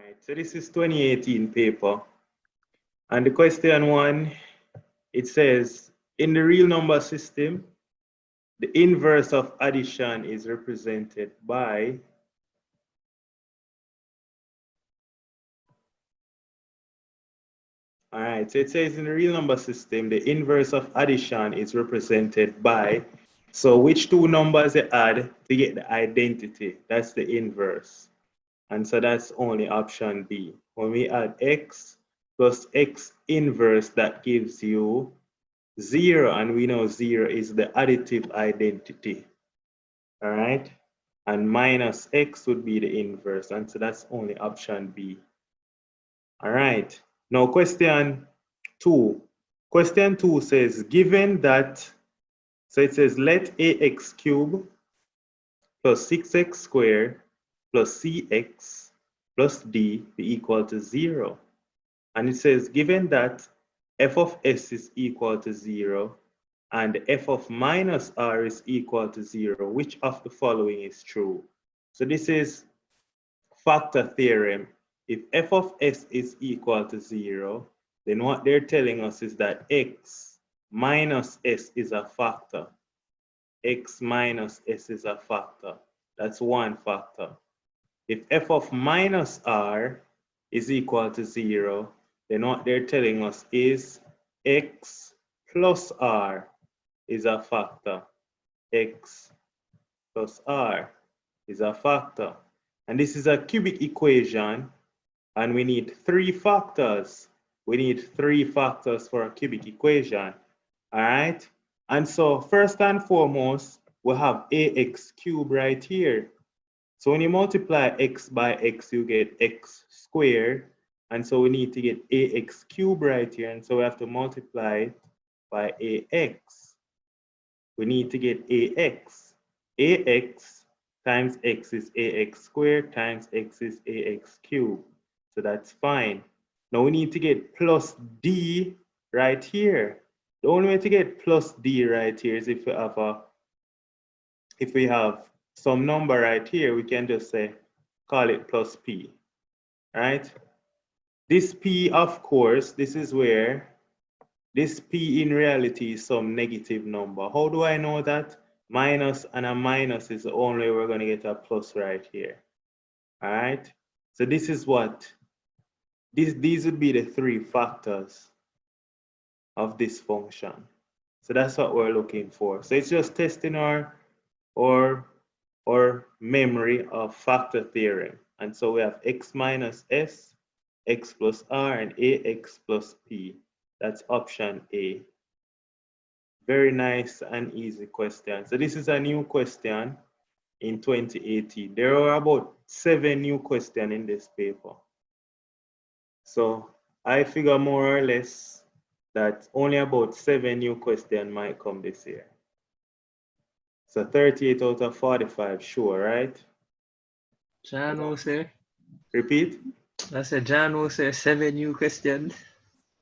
Right, so this is 2018 paper. And the question one, it says, in the real number system, the inverse of addition is represented by all right, so it says in the real number system, the inverse of addition is represented by, so which two numbers they add to get the identity? That's the inverse. And so that's only option B. When we add x plus x inverse, that gives you 0, and we know 0 is the additive identity. All right, and minus x would be the inverse, and so that's only option B. All right, now question 2. Question 2 says, given that, so it says let ax cubed plus 6x squared plus cx plus d be equal to 0. And it says, given that f of s is equal to 0 and f of minus r is equal to 0, which of the following is true? So this is factor theorem. If f of s is equal to 0, then what they're telling us is that x minus s is a factor. X minus s is a factor. That's one factor. If f of minus r is equal to 0, then what they're telling us is x plus r is a factor. X plus r is a factor. And this is a cubic equation, and we need 3 factors. We need 3 factors for a cubic equation. All right? And so first and foremost, we have ax cubed right here. So when you multiply x by x, you get x squared. And so we need to get ax cubed right here. And so we have to multiply it by ax. We need to get ax. Ax times x is ax squared times x is ax cubed. So that's fine. Now we need to get plus d right here. The only way to get plus d right here is if we have some number right here, we can just say, call it plus p, right? This p, of course, this is where this p in reality is some negative number. How do I know that? Minus and a minus is the only way we're going to get a plus right here. All right? So this is what, these would be the 3 factors of this function. So that's what we're looking for. So it's just testing our memory of factor theorem. And so we have x minus s, x plus r, and ax plus p. That's option A. Very nice and easy question. So this is a new question in 2018. There are about 7 new questions in this paper. So I figure more or less that only about 7 new questions might come this year. So 38 out of 45, sure, right? John will say. Repeat? I said John will say 7 new questions.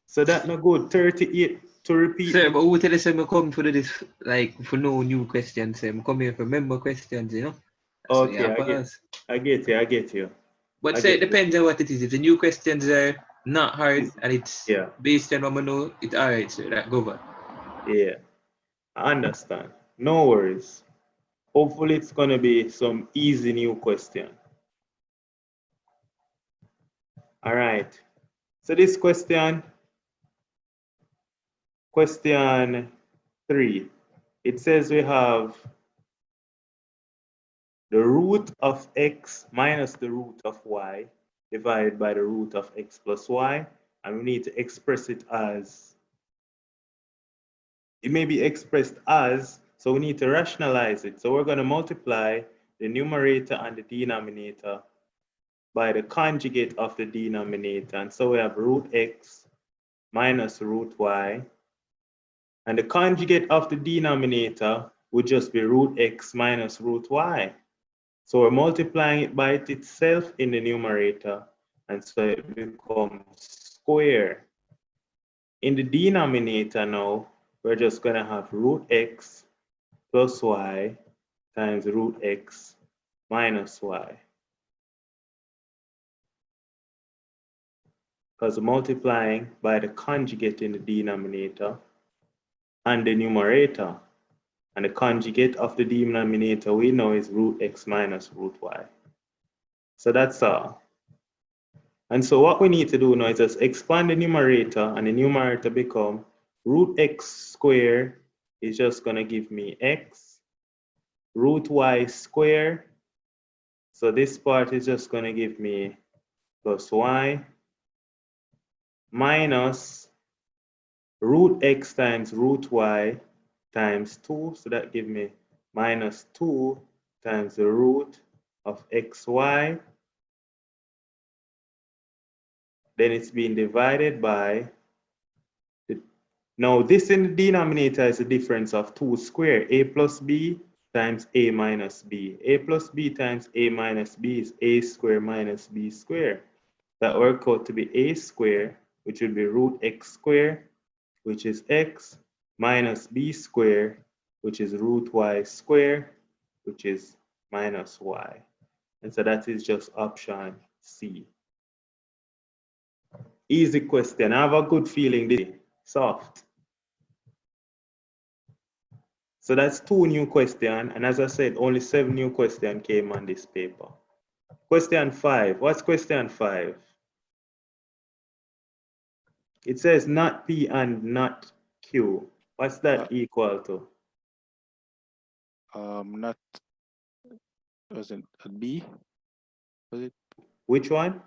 So that no good, 38 to repeat. Sir, but who tell us I come for this, like, for no new questions? I'm coming for member questions, you know? So Okay, I get you. But say it depends on what it is. If the new questions are not hard and it's yeah, based on what I know, it's alright, so that go on. yeah, I understand. No worries. Hopefully it's gonna be some easy new question. All right. So this question 3, it says we have the root of x minus the root of y divided by the root of x plus y, and we need to express it as, it may be expressed as, so we need to rationalize it. So we're going to multiply the numerator and the denominator by the conjugate of the denominator. And so we have root x minus root y. And the conjugate of the denominator would just be root x minus root y. So we're multiplying it by itself in the numerator, and so it becomes square. In the denominator now, we're just going to have root x plus y times root x minus y. because multiplying by the conjugate in the denominator and the numerator. And the conjugate of the denominator we know is root x minus root y. So that's all. And so what we need to do now is just expand the numerator, and the numerator become root x squared is just going to give me x, root y squared. So this part is just going to give me plus y minus root x times root y times 2. So that gives me minus 2 times the root of xy. Then it's being divided by, now this in the denominator is a difference of 2 squared. A plus b times a minus b. A plus b times a minus b is a squared minus b squared. That works out to be a squared, which will be root x squared, which is x, minus b squared, which is root y squared, which is minus y. And so that is just option C. Easy question. I have a good feeling this is soft. So that's 2 new questions, and as I said, only 7 new questions came on this paper. Question 5. What's question 5? It says not P and not Q. What's that equal to? Not, was it a B? Was it? Which one?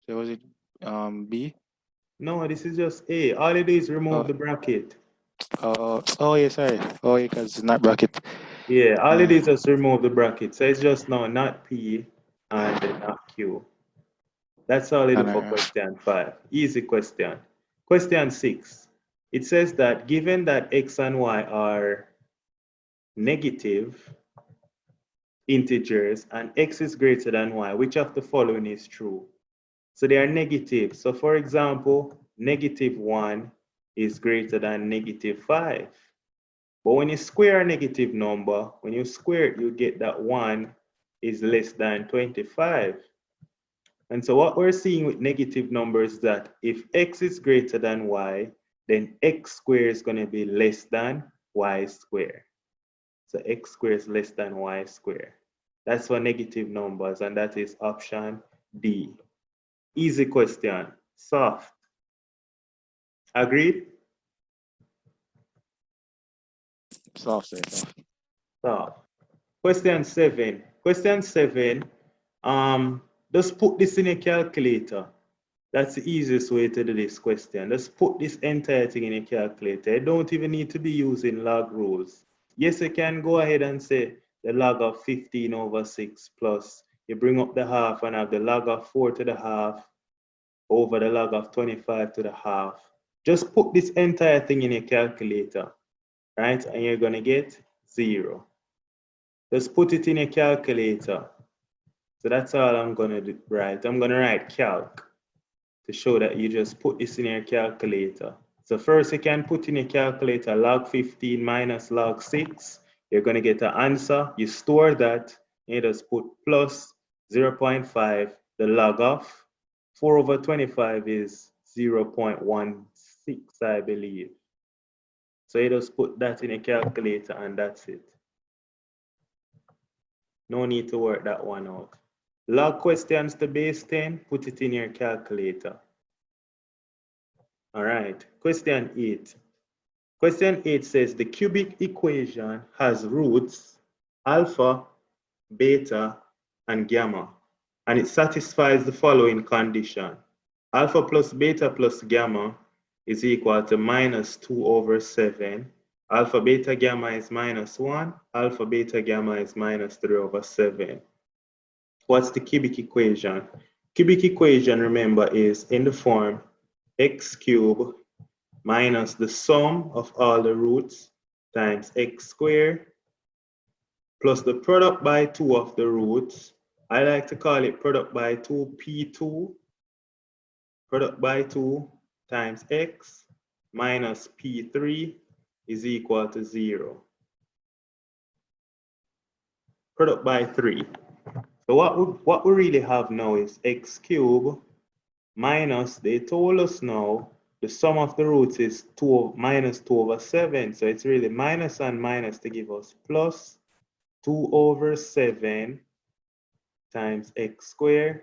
So was it B? No, this is just A. All it is remove the bracket. Oh yeah, sorry. Oh yeah, because it's not bracket. Yeah, all it is just remove the bracket. So it's just now not P and not Q. That's all it is for question 5. Easy question. Question 6. It says that given that x and y are negative integers and x is greater than y, which of the following is true? So they are negative. So for example, -1 is greater than -5. But when you square a negative number, when you square it, you get that 1 is less than 25. And so what we're seeing with negative numbers is that if x is greater than y, then x squared is going to be less than y squared. So x squared is less than y squared. That's for negative numbers, and that is option D. Easy question, soft. Agreed? Soft. Soft. Question 7. Question 7, just put this in a calculator. That's the easiest way to do this question. Just put this entire thing in a calculator. You don't even need to be using log rules. Yes, you can go ahead and say the log of 15 over 6 plus, you bring up the half and have the log of 4 to the half over the log of 25 to the half. Just put this entire thing in a calculator, right? And you're going to get 0. Just put it in a calculator. So that's all I'm going to write. I'm going to write calc to show that you just put this in your calculator. So first you can put in a calculator log 15 minus log 6. You're going to get an answer. You store that. And you just put plus 0.5. The log of 4 over 25 is 0.16, I believe. So you just put that in a calculator and that's it. No need to work that one out. Log questions to base 10, put it in your calculator. All right, question 8. Question 8 says the cubic equation has roots alpha, beta, and gamma, and it satisfies the following condition. Alpha plus beta plus gamma is equal to minus 2 over 7. Alpha beta gamma is minus 1. Alpha beta gamma is minus 3 over 7. What's the cubic equation? Cubic equation, remember, is in the form x cubed minus the sum of all the roots times x squared plus the product by 2 of the roots. I like to call it product by 2, P2. Product by 2 times x minus P3 is equal to 0. Product by 3. So what we really have now is x cubed minus, they told us now, the sum of the roots is minus 2 over 7. So it's really minus and minus to give us plus 2 over 7 times x squared.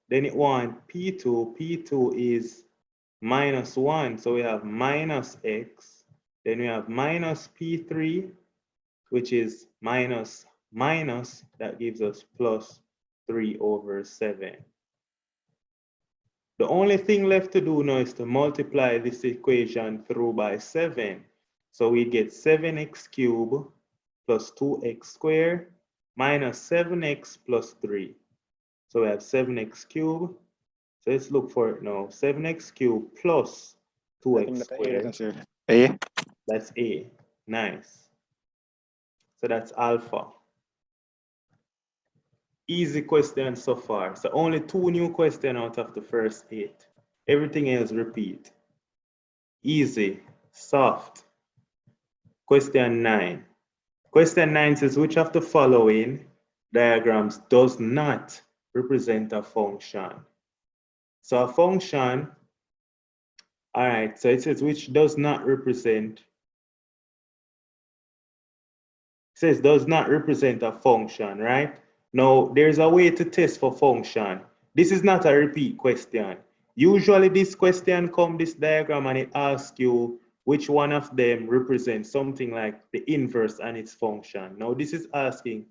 Then it want P2. P2 is minus 1. So we have minus x. Then we have minus P3, which is minus minus. That gives us plus 3 over 7. The only thing left to do now is to multiply this equation through by 7. So we get 7x cubed plus 2x squared minus 7x plus 3. So we have 7x cubed. So let's look for it now. 7x cubed plus 2x squared. A. That's A. Nice. So that's alpha. Easy question so far. So only 2 new questions out of the first 8. Everything else repeat. Easy, soft. Question 9. Question 9 says, which of the following diagrams does not represent a function? So a function, all right, so it says which does not represent, it says does not represent a function, right? Now, there's a way to test for function. This is not a repeat question. Usually this question comes this diagram and it asks you which one of them represents something like the inverse and its function. Now this is asking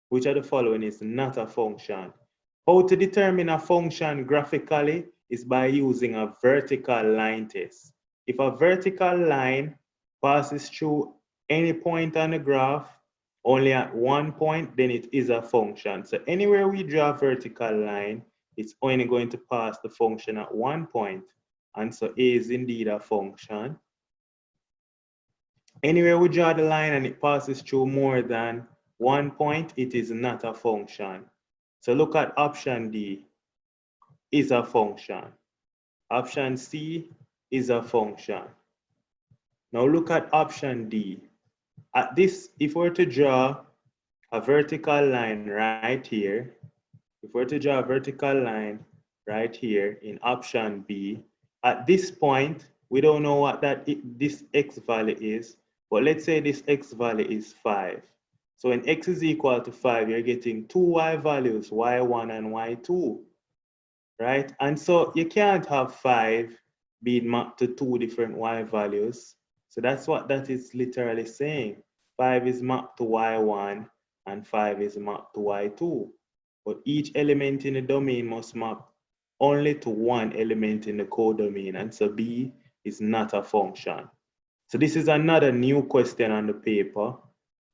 which of the following is not a function. How to determine a function graphically is by using a vertical line test. If a vertical line passes through any point on the graph, only at one point, then it is a function. So anywhere we draw a vertical line, it's only going to pass the function at one point. And so A is indeed a function. Anywhere we draw the line and it passes through more than one point, it is not a function. So look at option D, is a function. Option C is a function. Now look at option D. At this, if we're to draw a vertical line right here, if we're to draw a vertical line right here in option B, at this point, we don't know what this x value is, but let's say this x value is 5. So when x is equal to 5, you're getting 2 y values, y1 and y2, right? And so you can't have 5 being mapped to 2 different y values. So that's what that is literally saying. 5 is mapped to y1 and 5 is mapped to y2. But each element in the domain must map only to one element in the codomain, and so B is not a function. So this is another new question on the paper.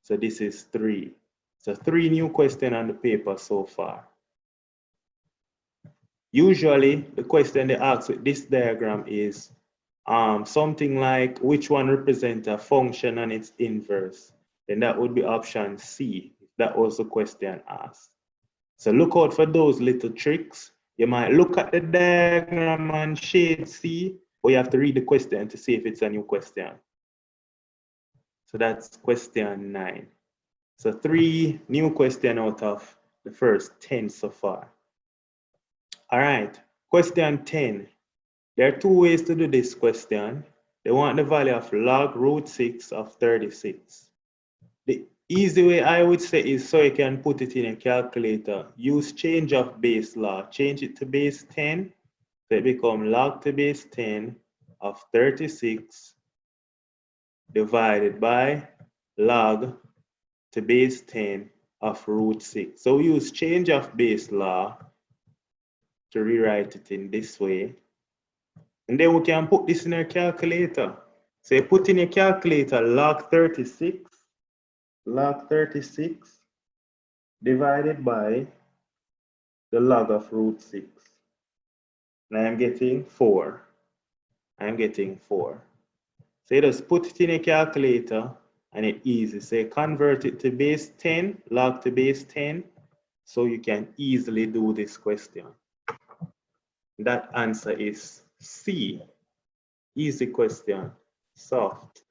So this is 3. So 3 new questions on the paper so far. Usually the question they ask with this diagram is something like which one represents a function and its inverse. Then that would be option C, if that was the question asked. So look out for those little tricks. You might look at the diagram and shade C, or you have to read the question to see if it's a new question. So that's question 9. So 3 new questions out of the first 10 so far. All right, question 10. There are 2 ways to do this question. They want the value of log root 6 of 36. The easy way I would say is so you can put it in a calculator. Use change of base law. Change it to base 10. So it becomes log to base 10 of 36 divided by log to base 10 of root 6. So we use change of base law to rewrite it in this way. And then we can put this in our calculator. So you put in your calculator log 36 divided by the log of root 6. And I'm getting 4. I'm getting 4. So you just put it in a calculator and it's easy. So you convert it to base 10, log to base 10, so you can easily do this question. That answer is C. Easy question, soft.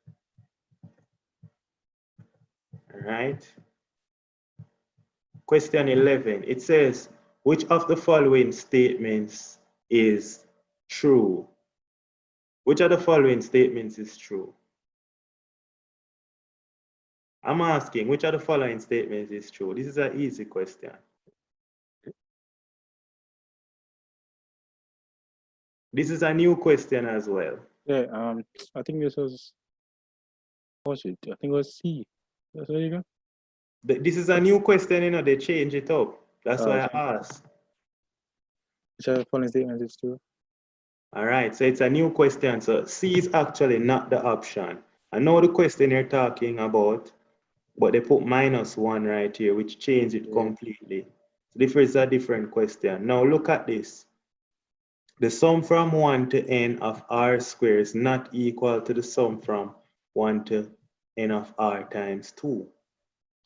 All right. Question 11, it says, Which of the following statements is true? Which of the following statements is true? I'm asking, which of the following statements is true? This is an easy question. This is a new question as well. Yeah, I think this was, what was it? I think it was C. That's what you got? This is a new question, you know, they change it up. That's Oh, why okay. I asked. Which are the following statements is true? All right, so it's a new question. So C is actually not the option. I know the question you're talking about, but they put -1 right here, which changed it completely. So this is a different question. Now look at this. The sum from 1 to n of r squared is not equal to the sum from 1 to n of r times 2.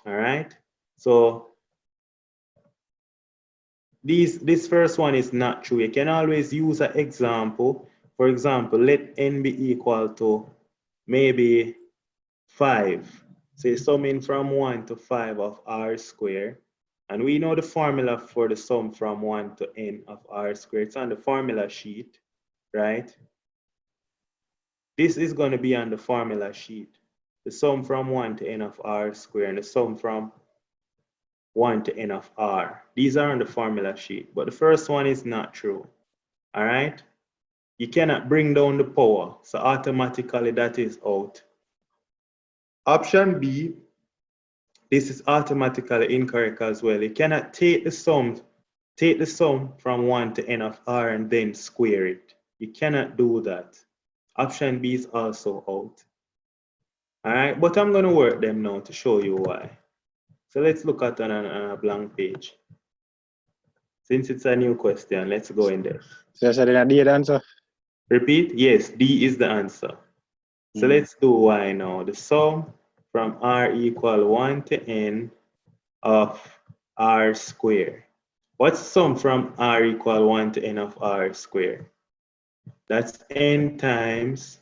All right, so this first one is not true. You can always use an example. For example, let n be equal to maybe 5. Say summing from 1 to 5 of r squared. And we know the formula for the sum from 1 to n of r squared. It's on the formula sheet, right? This is going to be on the formula sheet. The sum from 1 to n of r squared and the sum from 1 to n of r. These are on the formula sheet, but the first one is not true. All right? You cannot bring down the power, so automatically that is out. Option B, this is automatically incorrect as well. You cannot take the sum from 1 to n of r and then square it. You cannot do that. Option B is also out. All right, but I'm going to work them now to show you why. So let's look at on a blank page. Since it's a new question, let's go in there. So that's the D answer. Repeat? Yes, D is the answer. So let's do y now. The sum from r equal 1 to n of r squared. What's the sum from r equal 1 to n of r squared? That's n times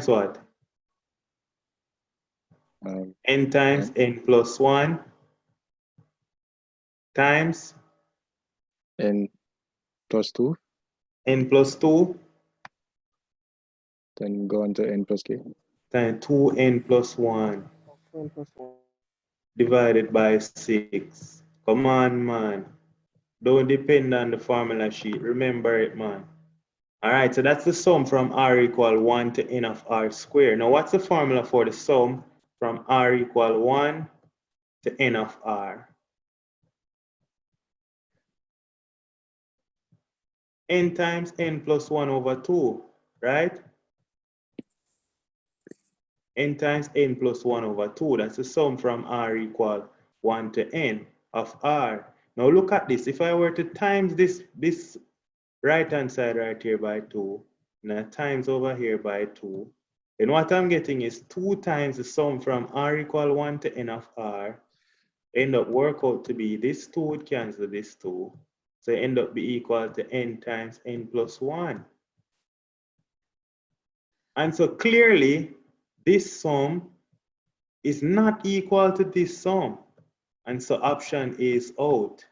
what? N times n plus 1 times n plus 2. N plus 2. Then go on to n plus k. Times 2n plus 1 divided by 6. Come on, man. Don't depend on the formula sheet. Remember it, man. All right, so that's the sum from r equal 1 to n of r squared. Now, what's the formula for the sum from r equal 1 to n of r? N times n plus 1 over 2, right? N times n plus 1 over 2. That's the sum from r equal 1 to n of r. Now look at this. If I were to times this right-hand side right here by 2, and I times over here by 2, then what I'm getting is 2 times the sum from r equal 1 to n of r, end up work out to be this 2 would cancel this 2. So end up be equal to n times n plus 1. And so clearly, this sum is not equal to this sum. And so option A is out.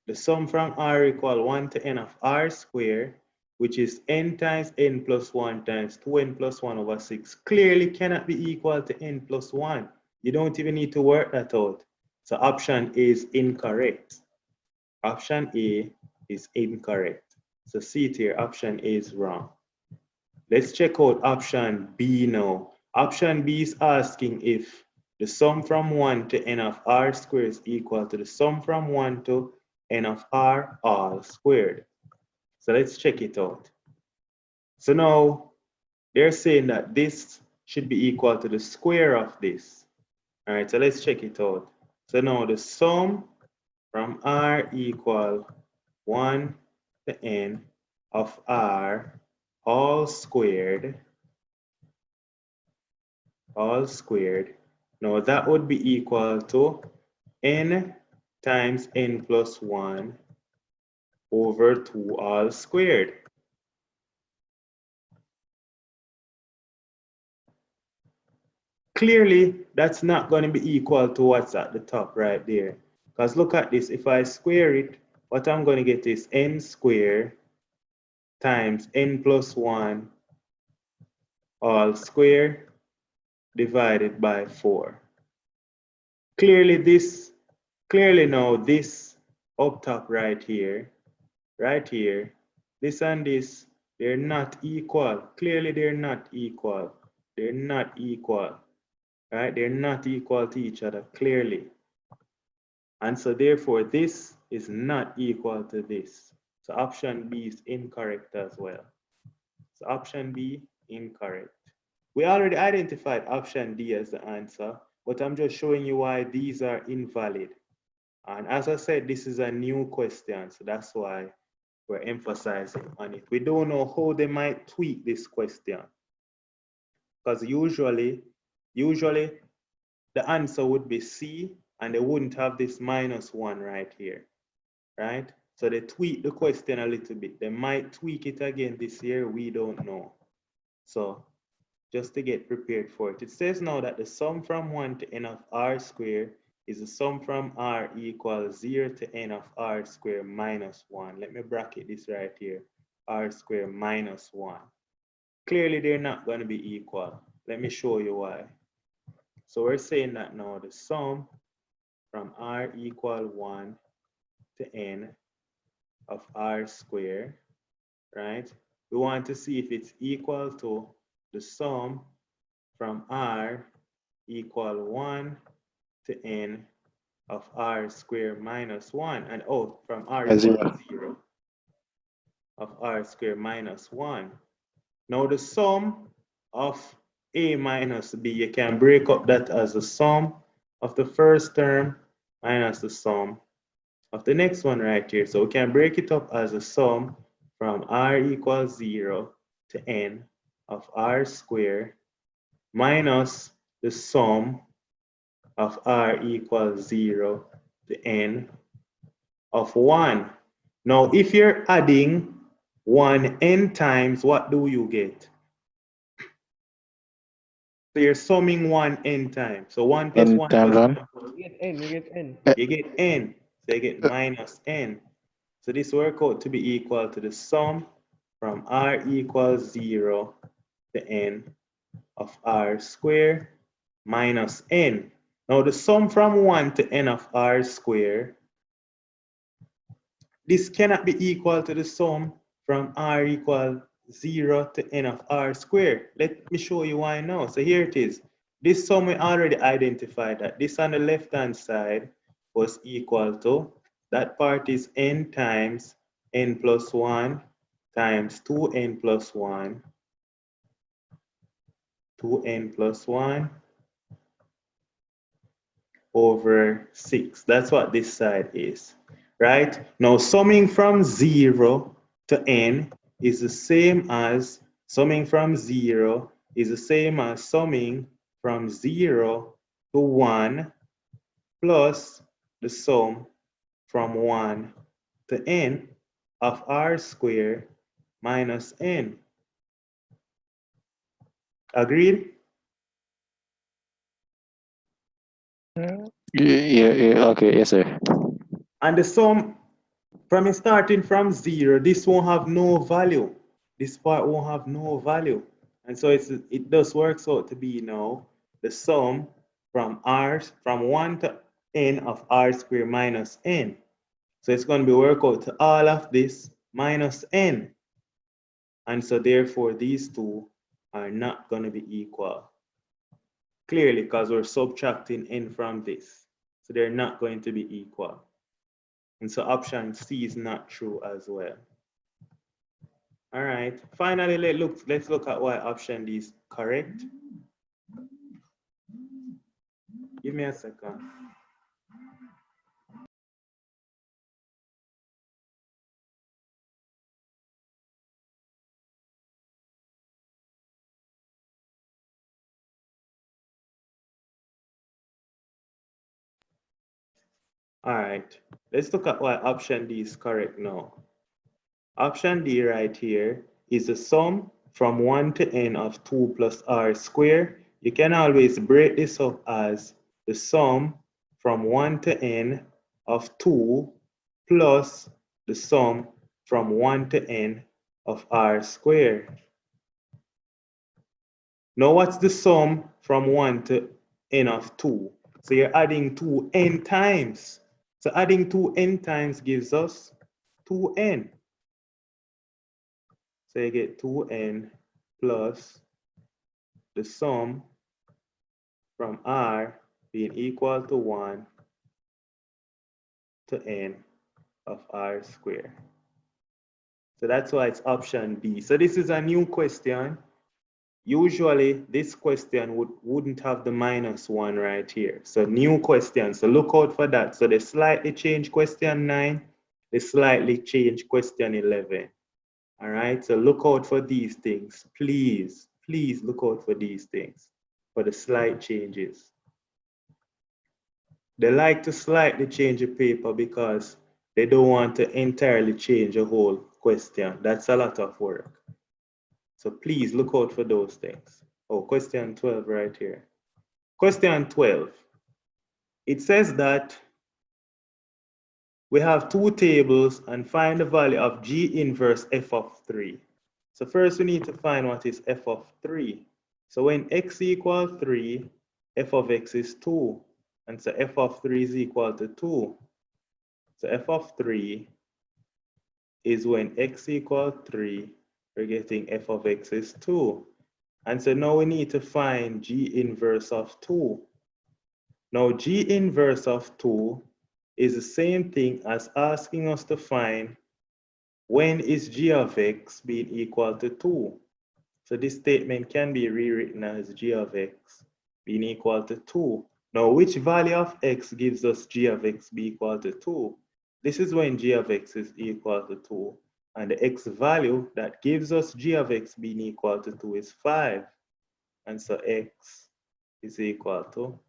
The sum from r equal 1 to n of r squared, which is n times n plus 1 times 2n plus 1 over 6, clearly cannot be equal to n plus 1. You don't even need to work that out. So option A is incorrect. Option A is incorrect. So see it here, option A is wrong. Let's check out option B now. Option B is asking if the sum from 1 to n of r squared is equal to the sum from 1 to n of r all squared. So let's check it out. So now they're saying that this should be equal to the square of this. All right, so let's check it out. So now the sum from r equal 1 to n of r all squared. Now that would be equal to n times n plus 1 over 2 all squared. Clearly, that's not going to be equal to what's at the top right there. Because look at this, if I square it, what I'm going to get is n squared times n plus 1 all square divided by 4. Clearly now this up top right here, this and this, they're not equal. Clearly they're not equal. They're not equal, right? They're not equal to each other, clearly. And so therefore this is not equal to this. So option B is incorrect as well. So option B, incorrect. We already identified option D as the answer, but I'm just showing you why these are invalid. And as I said, this is a new question, so that's why we're emphasizing on it. We don't know how they might tweak this question, because usually the answer would be C, and they wouldn't have this -1 right here, right? So they tweak the question a little bit. They might tweak it again this year, we don't know. So just to get prepared for it. It says now that the sum from 1 to n of r squared is the sum from r equals 0 to n of r squared minus 1. Let me bracket this right here. R squared minus 1. Clearly, they're not going to be equal. Let me show you why. So we're saying that now the sum from r equal 1 to n of r squared, right? We want to see if it's equal to the sum from r equal 1 to n of r squared minus 1, and from r equal 0 of r squared minus 1. Now the sum of a minus b, you can break up that as the sum of the first term minus the sum of the next one right here. So we can break it up as a sum from r equals 0 to n of r squared minus the sum of r equals 0 to n of 1. Now, if you're adding 1 n times, what do you get? So you're summing 1 n times. So 1 plus 1 plus 1. You get n, you get n. You get n. So you get minus n. So this works out to be equal to the sum from r equals 0 to n of r squared minus n. Now the sum from 1 to n of r squared, this cannot be equal to the sum from r equal 0 to n of r squared. Let me show you why now. So here it is. This sum we already identified that this on the left hand side was equal to, that part is n times n plus 1 times 2n plus 1, 2n plus 1 over 6. That's what this side is, right? Now summing from 0 to n is the same as summing from 0 is the same as summing from 0 to 1 plus the sum from 1 to n of r squared minus n. Agreed? Yeah, okay, yes, sir. And the sum from starting from 0, this won't have no value. This part won't have no value. And so it does works out to be now the sum from 1 to n of r squared minus n. So it's going to be work out to all of this minus n. And so therefore these two are not going to be equal. Clearly, because we're subtracting n from this. So they're not going to be equal. And so option C is not true as well. All right. Finally, let's look at why option D is correct. Give me a second. All right. Let's look at why option D is correct now. Option D right here is the sum from 1 to n of 2 plus r squared. You can always break this up as the sum from 1 to n of 2 plus the sum from 1 to n of r squared. Now what's the sum from 1 to n of 2? So you're adding 2 n times. So adding 2 n times gives us 2n. So you get 2n plus the sum from r being equal to 1 to n of r squared. So that's why it's option B. So this is a new question. Usually this question wouldn't have the -1 right here. So new question, so look out for that. So they slightly change question 9, they slightly change question 11. All right, so look out for these things. Please, please look out for these things, for the slight changes. They like to slightly change a paper because they don't want to entirely change a whole question. That's a lot of work. So please look out for those things. Oh, question 12 right here. Question 12. It says that we have two tables and find the value of G inverse f of 3. So first we need to find what is f of 3. So when x equals 3, f of x is 2. And so f of 3 is equal to 2. So f of 3 is when x equals 3, we're getting f of x is 2. And so now we need to find G inverse of 2. Now G inverse of 2 is the same thing as asking us to find when is G of x being equal to 2. So this statement can be rewritten as G of x being equal to 2. Now which value of x gives us G of x be equal to 2? This is when G of x is equal to 2. And the x value that gives us G of x being equal to 2 is 5. And so x is equal to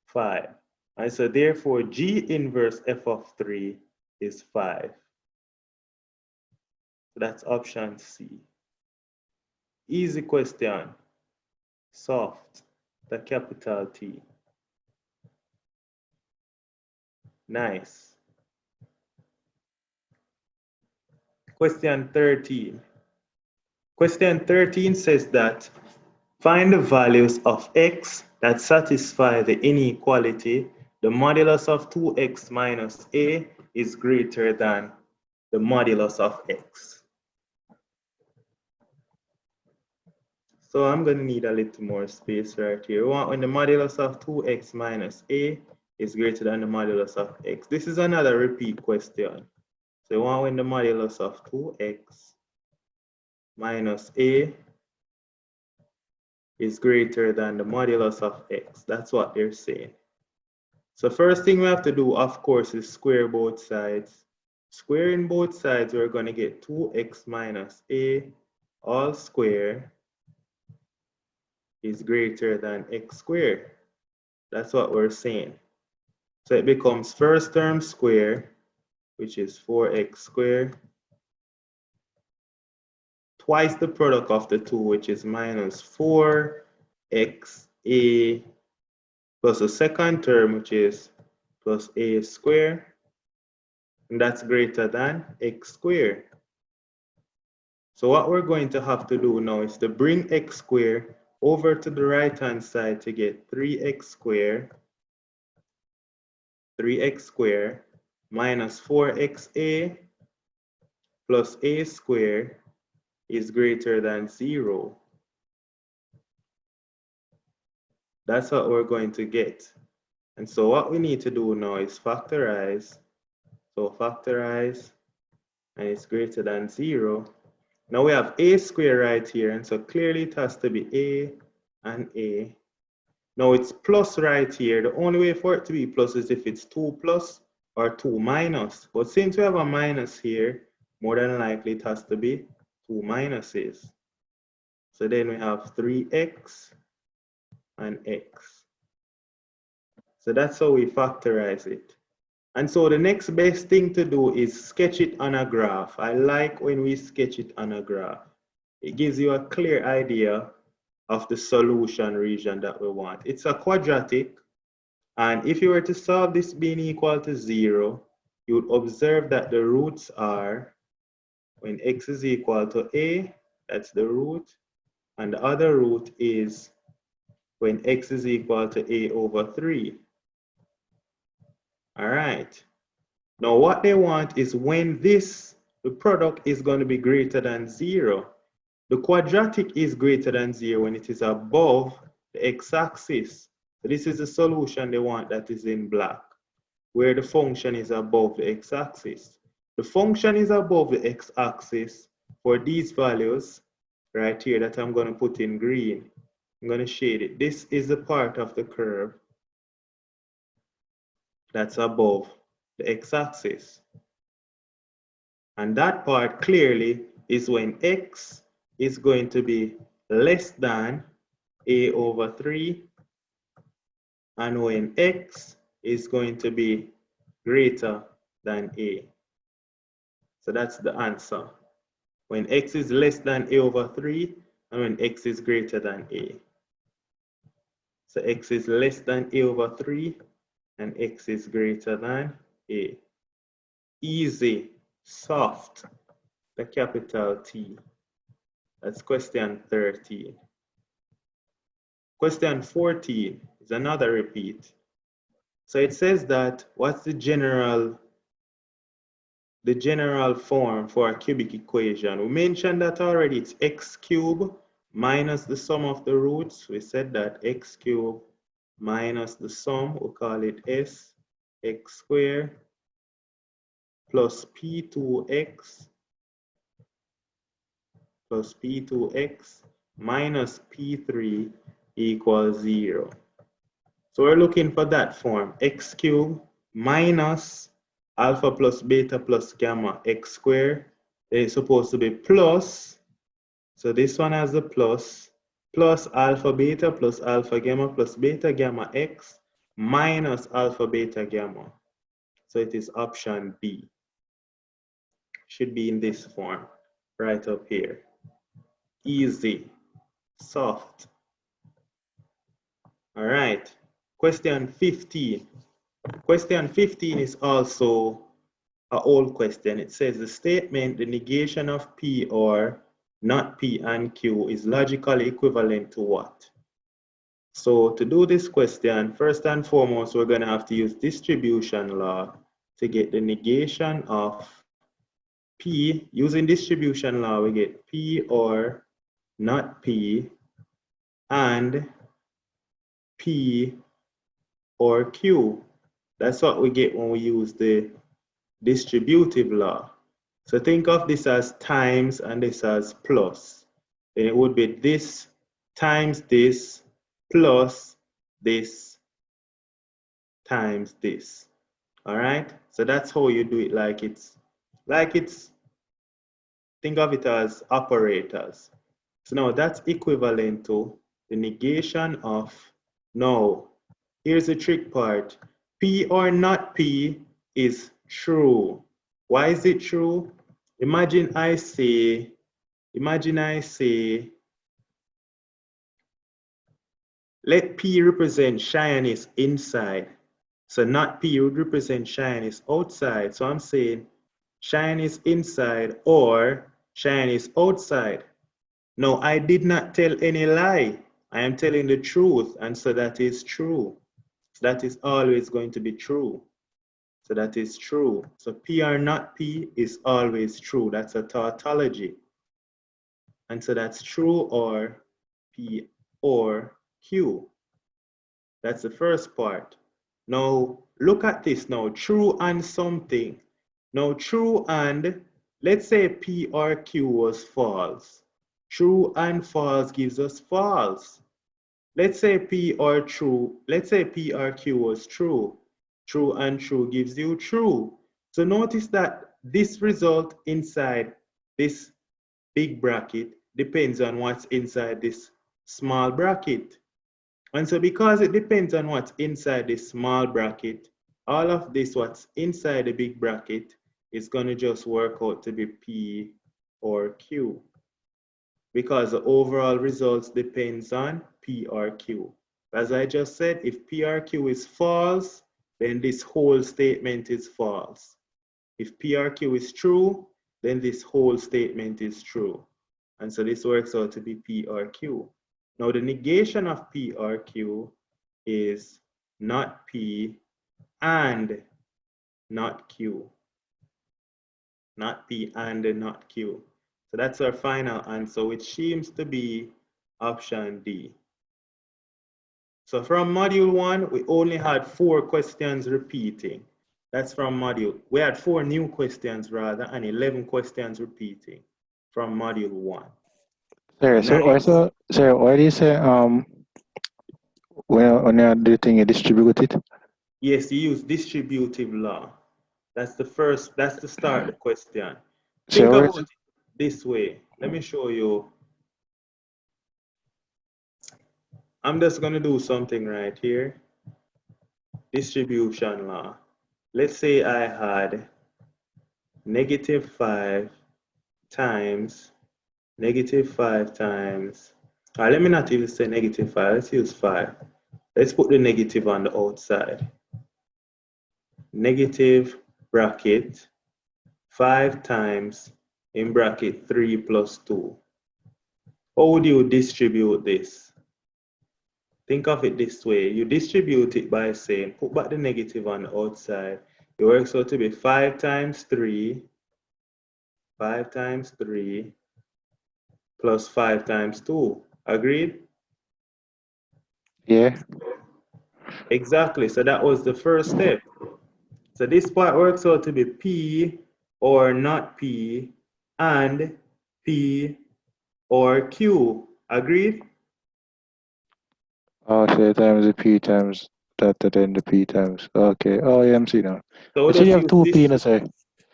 5. And so therefore G inverse f of 3 is 5. So that's option C. Easy question. Soft. The capital T. Nice. Question 13. Question 13 says that find the values of x that satisfy the inequality. The modulus of 2x minus a is greater than the modulus of x. So I'm going to need a little more space right here. We want when the modulus of 2x minus a is greater than the modulus of x. This is another repeat question. So we want when the modulus of 2x minus a is greater than the modulus of x. That's what they're saying. So first thing we have to do, of course, is square both sides. Squaring both sides, we're going to get 2x minus a all square is greater than x squared. That's what we're saying. So it becomes first term square, which is 4x squared, twice the product of the two, which is minus 4xa plus the second term, which is plus a squared, and that's greater than x squared. So what we're going to have to do now is to bring x squared over to the right hand side to get 3x squared minus 4xa plus a squared is greater than 0. That's what we're going to get. And so what we need to do now is factorize. So factorize, and it's greater than 0. Now we have a squared right here, and so clearly it has to be a and a. Now it's plus right here. The only way for it to be plus is if it's 2 plus or 2 minus. But since we have a minus here, more than likely it has to be 2 minuses. So then we have 3x and x. So that's how we factorize it. And so the next best thing to do is sketch it on a graph. I like when we sketch it on a graph. It gives you a clear idea of the solution region that we want. It's a quadratic, and if you were to solve this being equal to 0, you would observe that the roots are when x is equal to a, that's the root, and the other root is when x is equal to a over 3. All right. Now what they want is when the product is going to be greater than 0. The quadratic is greater than 0 when it is above the x-axis. So this is the solution they want that is in black, where the function is above the x-axis. The function is above the x-axis for these values right here that I'm going to put in green. I'm going to shade it. This is the part of the curve that's above the x-axis. And that part clearly is when x is going to be less than a over 3, and when x is going to be greater than a. So that's the answer. When x is less than a over 3, and when x is greater than a. So x is less than a over 3, and x is greater than a. Easy, soft, the capital T. That's question 13. Question 14 is another repeat. So it says that what's the general form for a cubic equation? We mentioned that already. It's x cubed minus the sum of the roots. We said that x cubed minus the sum, we'll call it s, x squared plus p2x plus p2x minus p3 equals 0. So we're looking for that form, x cubed minus alpha plus beta plus gamma x squared. It's supposed to be plus, so this one has the plus alpha beta plus alpha gamma plus beta gamma x minus alpha beta gamma. So it is option B. Should be in this form, right up here. Easy, soft. All right, question 15. Question 15 is also an old question. It says the statement, the negation of P or not P and Q is logically equivalent to what? So to do this question, first and foremost, we're going to have to use distribution law to get the negation of P. Using distribution law, we get P or not P and P or Q. That's what we get when we use the distributive law. So think of this as times and this as plus. Then it would be this times this plus this times this. All right? So that's how you do it, like it's, think of it as operators. So now that's equivalent to the negation of, now, here's the trick part. P or not P is true. Why is it true? Imagine I say, let P represent shyness inside. So not P would represent shyness outside. So I'm saying shyness inside or shyness outside. No, I did not tell any lie. I am telling the truth, and so that is true. So that is always going to be true. So that is true. So P or not P is always true. That's a tautology. And so that's true or P or Q. That's the first part. Now look at this now, true and something. Now true and, let's say P or Q was false. True and false gives us false. Let's say P or Q was true. True and true gives you true. So notice that this result inside this big bracket depends on what's inside this small bracket. And so because it depends on what's inside this small bracket, all of this what's inside the big bracket is going to just work out to be P or Q. Because the overall results depends on P or Q. As I just said, if P or Q is false, then this whole statement is false. If P or Q is true, then this whole statement is true. And so this works out to be P or Q. Now the negation of P or Q is not P and not Q. Not P and not Q. So that's our final answer, which seems to be option D. So from module 1, we only had 4 questions repeating. That's from module. We had 4 new questions rather, and 11 questions repeating from module 1. Sorry, so Nice. also, sorry, why do you say when you're doing thing you distribute it? Yes, you use distributive law. That's the first, that's the start of the question. So Think where about is it this way. Let me show you. I'm just going to do something right here. Distribution law. Let's say I had -5 times -5 times, let me not even say -5, let's use 5. Let's put the negative on the outside. Negative bracket 5 times in bracket 3 plus 2. How would you distribute this? Think of it this way. You distribute it by saying, put back the negative on the outside. It works out to be 5 times 3 plus 5 times 2. Agreed? yeah? Exactly. So that was the first step. So this part works out to be P or not P and P or Q. Agreed? Oh, so times the P times that then the P times. Okay. Oh, yeah, I'm seeing now. So Actually, you just have use two P this. in a say.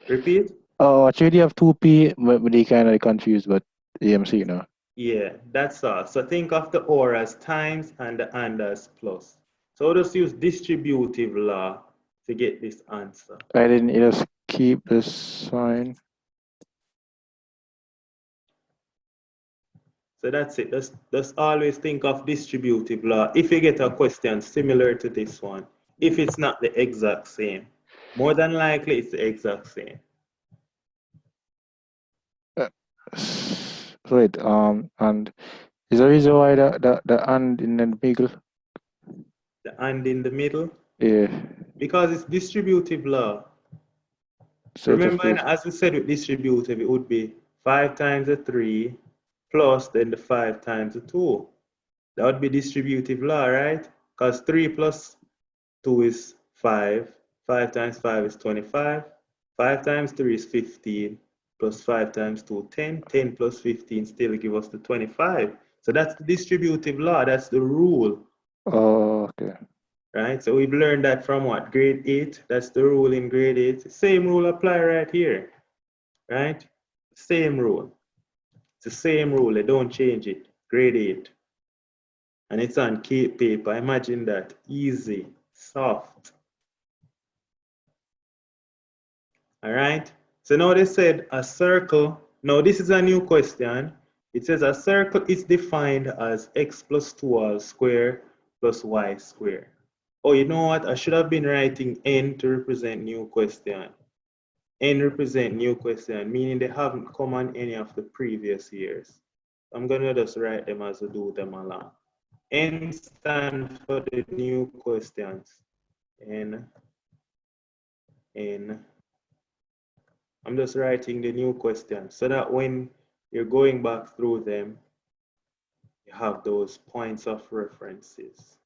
Repeat? Oh, actually, you have two P, but they kind of confused, but yeah, I'm seeing now. Yeah, that's all. So think of the or as times and the and as plus. So just use distributive law to get this answer. I didn't just keep the sign. So that's it. Just always think of distributive law if you get a question similar to this one. If it's not the exact same. More than likely it's the exact same. Wait, and is there a reason why the and in the middle? The and in the middle, Yeah. because it's distributive law. So just Remember, use. as we said with distributive, it would be 5 times the 3 plus then the 5 times the 2. That would be distributive law, right? Because 3 plus 2 is 5. 5 times 5 is 25. 5 times 3 is 15. Plus 5 times 2, 10. 10 plus 15 still give us the 25. So that's the distributive law. That's the rule. Oh, okay. Right? So we've learned that from what? Grade 8. That's the rule in grade 8. Same rule apply right here. Right? Same rule. It's the same rule. They don't change it. Grade 8. And it's on Cape paper. Imagine that. Easy. Soft. All right. So now they said a circle. Now this is a new question. It says a circle is defined as x plus 2 all square plus y square. Oh, you know what? I should have been writing n to represent new question. N represent new question, meaning they haven't come on any of the previous years. I'm going to just write them as I do them along. N stands for the new questions. N. I'm just writing the new questions so that when you're going back through them, you have those points of references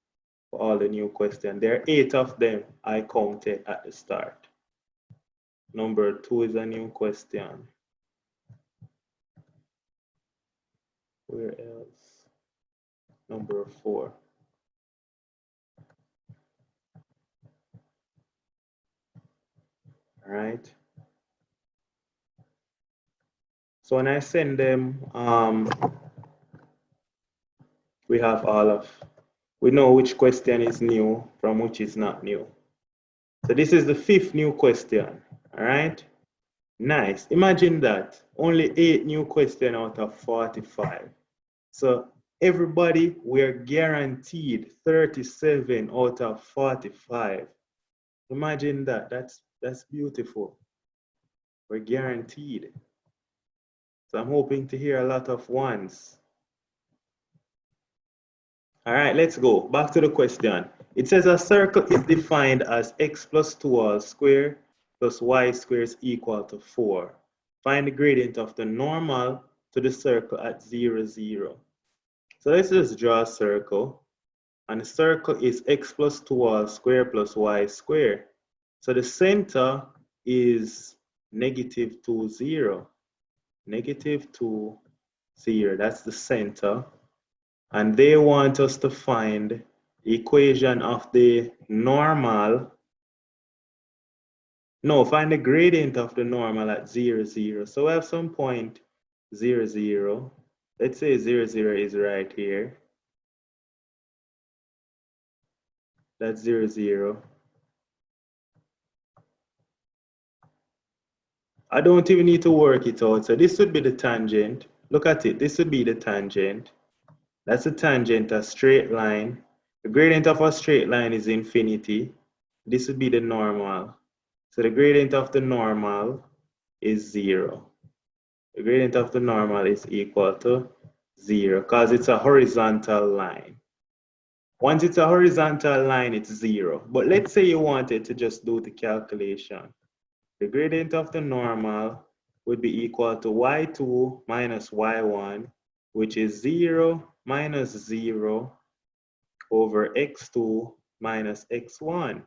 for all the new questions. There are 8 of them I counted at the start. Number 2 is a new question. Where else? Number 4. All right. So when I send them, we have we know which question is new from which is not new. So this is the 5th new question. All right. Nice. Imagine that. Only 8 new questions out of 45. So everybody, we're guaranteed 37 out of 45. Imagine that. That's beautiful. We're guaranteed. So I'm hoping to hear a lot of ones. All right, let's go. Back to the question. It says a circle is defined as x plus 2 all square plus y square is equal to 4. Find the gradient of the normal to the circle at 0, 0. So let's just draw a circle. And the circle is x plus 2 all square plus y square. So the center is negative 2, 0. Negative 2, 0. That's the center. And they want us to find the equation of the normal. No, find the gradient of the normal at 0, 0. So we have some point 0, 0. Let's say 0, 0 is right here. That's 0, 0. I don't even need to work it out. So this would be the tangent. Look at it. This would be the tangent. That's a tangent, a straight line. The gradient of a straight line is infinity. This would be the normal. So the gradient of the normal is 0. The gradient of the normal is equal to 0 because it's a horizontal line. Once it's a horizontal line, it's 0. But let's say you wanted to just do the calculation. The gradient of the normal would be equal to y2 minus y1, which is 0 minus 0 over x2 minus x1,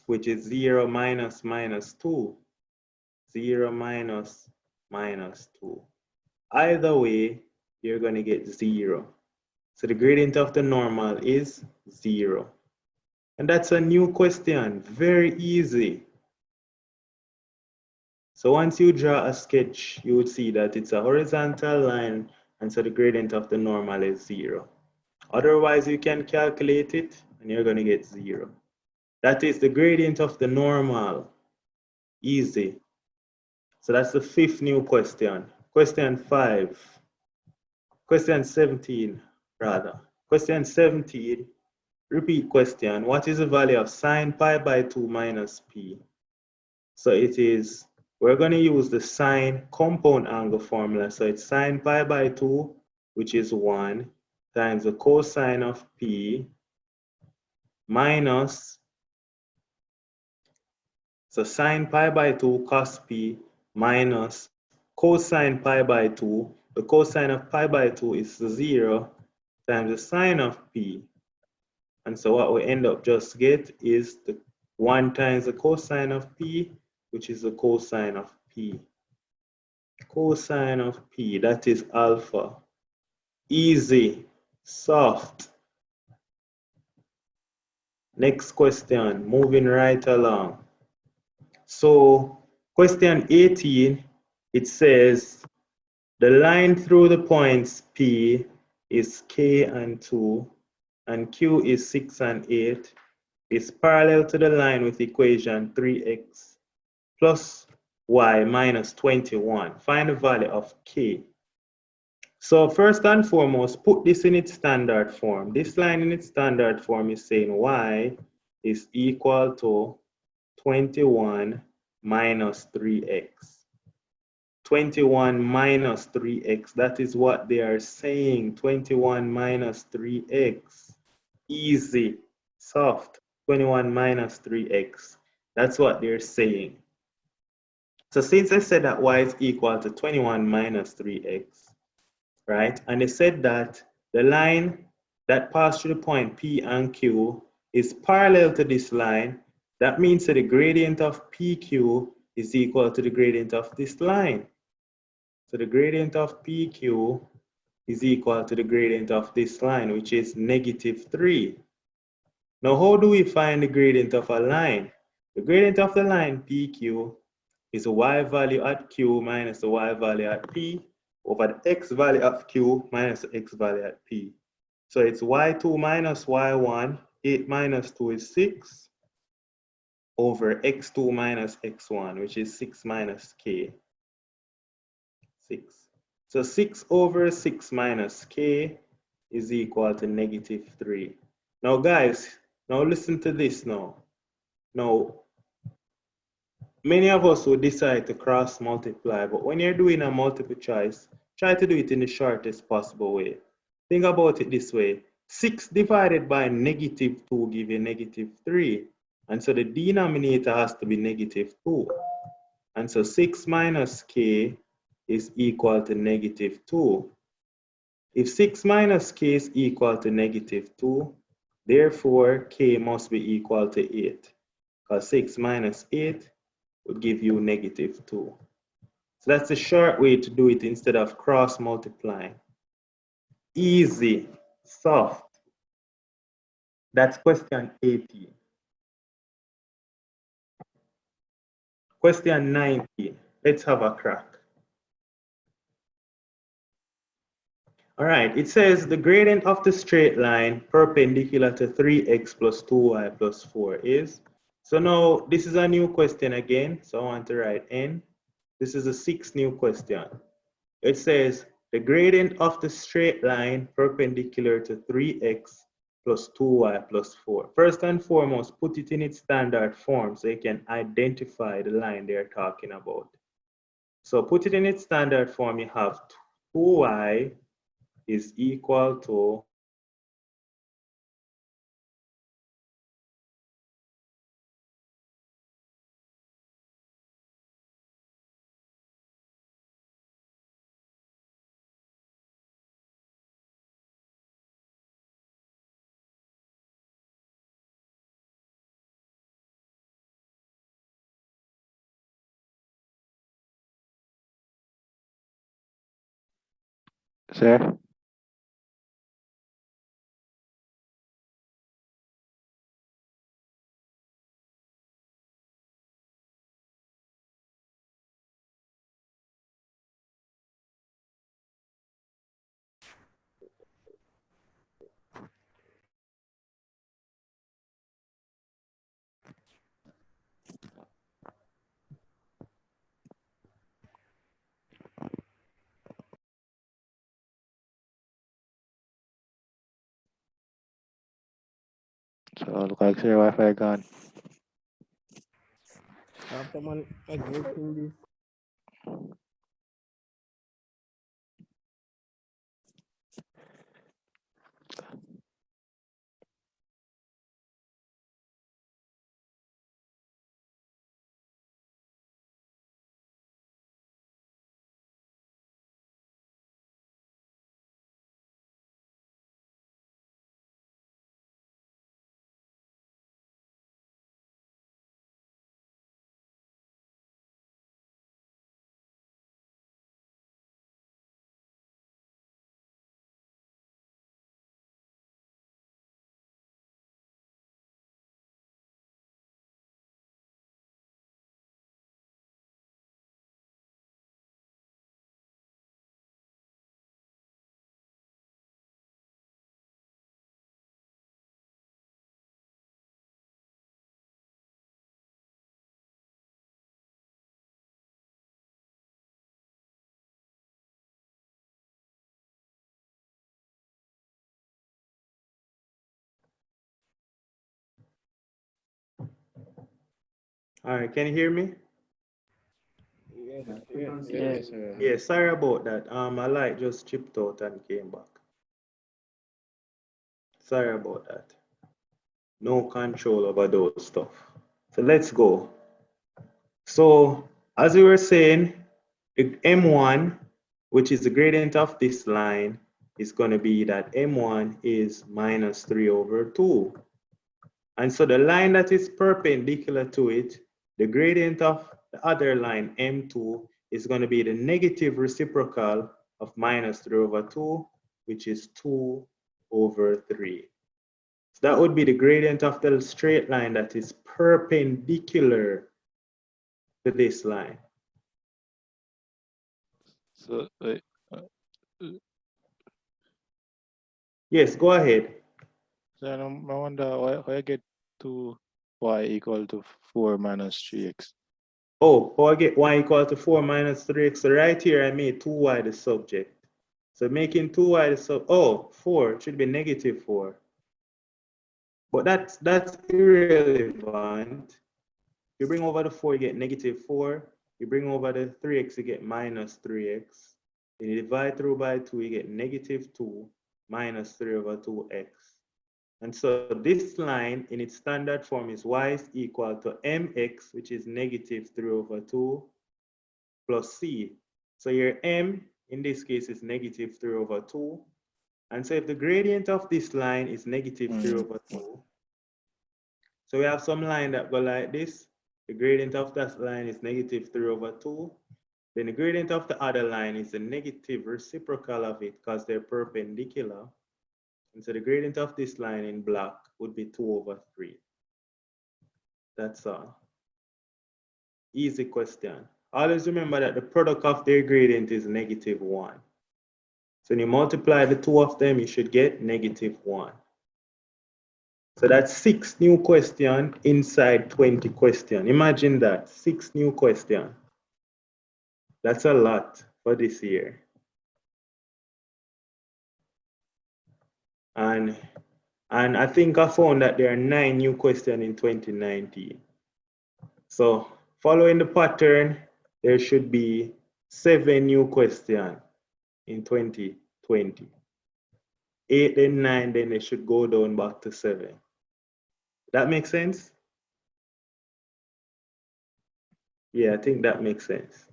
which is 0 minus minus 2. 0 minus minus 2. Either way, you're going to get 0. So the gradient of the normal is 0. And that's a new question. Very easy. So once you draw a sketch, you would see that it's a horizontal line, and so the gradient of the normal is 0. Otherwise, you can calculate it, and you're going to get 0. That is the gradient of the normal. Easy. So that's the 5th new question. Question 5. Question 17, rather. Question 17, repeat question. What is the value of sine pi by 2 minus p? So it is, we're going to use the sine compound angle formula. So it's sine pi by 2, which is 1, times the cosine of p minus, so sine pi by 2 cos p minus cosine pi by 2. The cosine of pi by 2 is 0 times the sine of p. And so what we end up just get is the 1 times the cosine of p, which is the cosine of p. Cosine of p, that is alpha. Easy, soft. Next question, moving right along. So question 18, it says the line through the points P is K and 2 and Q is 6 and 8 is parallel to the line with equation 3x plus y minus 21. Find the value of K. So first and foremost, put this in its standard form. This line in its standard form is saying y is equal to 21 minus 3x. 21 minus 3x, that is what they are saying. 21 minus 3x. Easy, soft. 21 minus 3x. That's what they're saying. So since I said that y is equal to 21 minus 3x, right? And they said that the line that passed through the point P and Q is parallel to this line. That means that the gradient of PQ is equal to the gradient of this line. So the gradient of PQ is equal to the gradient of this line, which is negative 3. Now, how do we find the gradient of a line? The gradient of the line PQ is the y value at Q minus the y value at P over the x value of Q minus the x value at P. So it's y2 minus y1, 8 minus 2 is 6, over x2 minus x1, which is 6 minus k. 6. So 6 over 6 minus k is equal to negative 3. Now guys, now listen to this now. Now, Many of us would decide to cross multiply, but when you're doing a multiple choice, try to do it in the shortest possible way. Think about it this way. 6 divided by -2 give you -3. And so the denominator has to be -2. And so 6 minus k is equal to -2. If 6 minus k is equal to -2, therefore k must be equal to 8. Because 6 minus 8 would give you -2. So that's a short way to do it instead of cross multiplying. Easy, soft. That's question 18. Question 19. Let's have a crack. All right, it says the gradient of the straight line perpendicular to 3x plus 2y plus 4 is. So now this is a new question again. So I want to write n. This is a 6th new question. It says the gradient of the straight line perpendicular to 3x plus 2y plus 4. First and foremost, put it in its standard form so you can identify the line they're talking about. So put it in its standard form, you have 2y is equal to Sir? So look like sir Wi-Fi gone. After man, everything this. all right, can you hear me? Yes, Yes, sir. Yeah, sorry about that. My light just chipped out and came back. Sorry about that. No control over those stuff. So let's go. So as we were saying, the M1, which is the gradient of this line, is going to be that M1 is -3/2. And so the line that is perpendicular to it, the gradient of the other line, M2, is going to be the negative reciprocal of -3/2, which is 2/3. So that would be the gradient of the straight line that is perpendicular to this line. So Yes, go ahead. so I wonder why I get 2y equal to 4 minus 3x. Oh, I get y equal to 4 minus 3x. So right here, I made 2y the subject. So making 2y the sub, oh, 4, it should be -4. But that's irrelevant You bring over the 4, you get negative 4. You bring over the 3x, you get minus 3x. Then you divide through by 2, you get negative 2 minus 3 over 2x. And so this line in its standard form is y is equal to mx, which is negative 3 over 2, plus c. So your m, in this case, is negative 3 over 2. And so if the gradient of this line is negative 3 over 2, so we have some line that go like this. The gradient of that line is negative 3 over 2. Then the gradient of the other line is the negative reciprocal of it because they're perpendicular. And so the gradient of this line in black would be 2 over 3. That's all. Easy question. Always remember that the product of their gradient is negative 1. So when you multiply the two of them, you should get negative 1. So that's 6 new questions inside 20 questions. Imagine that, 6 new questions. That's a lot for this year. And I think I found that there are 9 new questions in 2019. So following the pattern, there should be 7 new questions in 2020. 8, then 9, then they should go down back to 7. That makes sense? Yeah, I think that makes sense.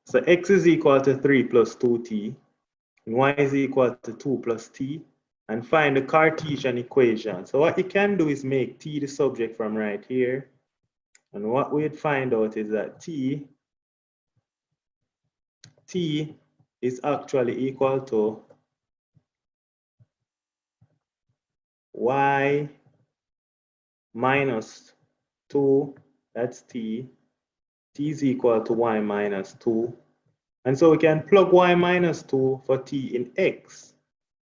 So x is equal to 3 plus 2t, and y is equal to 2 plus t, and find the Cartesian equation. So what you can do is make t the subject from right here, and what we'd find out is that t is actually equal to y minus 2, that's t. T is equal to y minus 2. And so we can plug y minus 2 for t in x.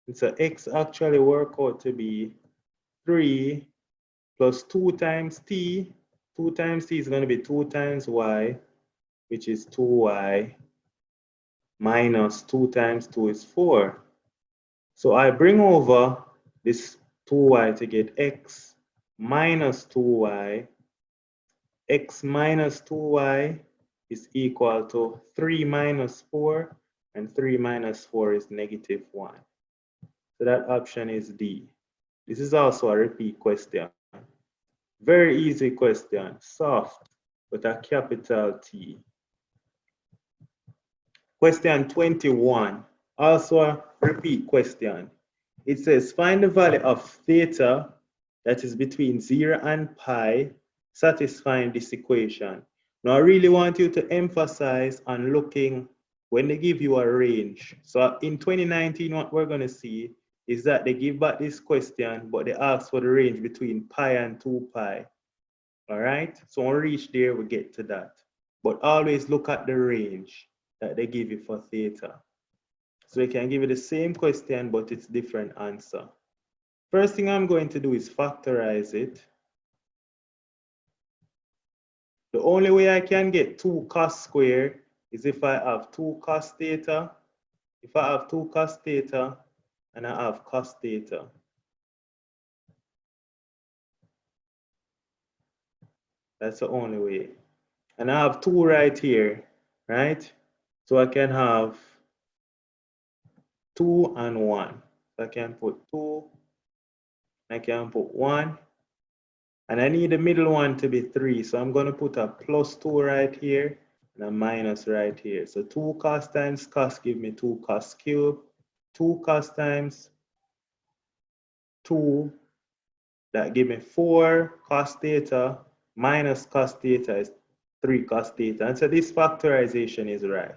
And so x actually work out to be 3 plus 2 times t. 2 times t is going to be 2 times y, which is 2y, minus 2 times 2 is 4. So I bring over this 2y to get x minus 2y. X minus 2y is equal to 3 minus 4, and 3 minus 4 is negative 1. So that option is D. This is also a repeat question. Very easy question, soft, with a capital T. Question 21, also a repeat question. It says, find the value of theta that is between 0 and pi, satisfying this equation. Now, I really want you to emphasize on looking when they give you a range. So in 2019, what we're going to see is that they give back this question, but they ask for the range between pi and 2 pi. All right, so when we reach there, we get to that. But always look at the range that they give you for theta. So they can give you the same question, but it's different answer. First thing I'm going to do is factorize it. The only way I can get 2 cos squared is if I have 2 cos theta. If I have 2 cos theta and I have cos theta. That's the only way. And I have 2 right here, right? So I can have 2 and 1. So I can put 2, I can put 1. And I need the middle one to be 3. So I'm going to put a plus 2 right here and a minus right here. So 2 cos times cos give me 2 cos cubed. 2 cos times 2, that give me 4 cos theta minus cos theta is 3 cos theta. And so this factorization is right.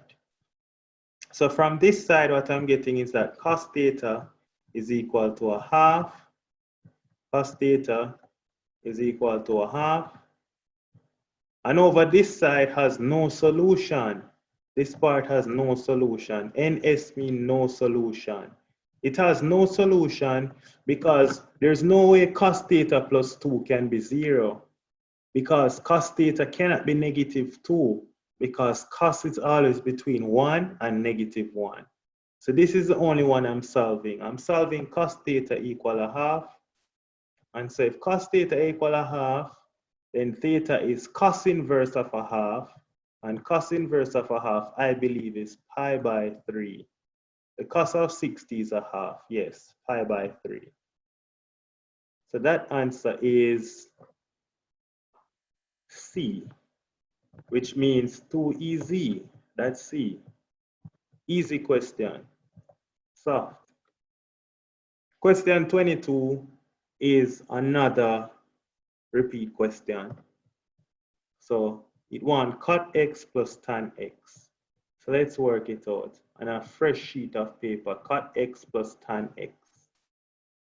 So from this side, what I'm getting is that cos theta is equal to a half. Cos theta is equal to a half. And over this side has no solution. This part has no solution. NS means no solution. It has no solution because there's no way cos theta plus 2 can be 0. Because cos theta cannot be negative 2. Because cos is always between 1 and negative 1. So this is the only one I'm solving. I'm solving cos theta equal a half. And so if cos theta equal a half, then theta is cos inverse of a half, and cos inverse of a half, I believe, is pi by 3. The cos of 60 is a half, yes, pi by 3. So that answer is C, which means 2EZ. That's C. Easy question. Soft. Question 22 is another repeat question. So it wants cot x plus tan x. So let's work it out on a fresh sheet of paper. Cot x plus tan x.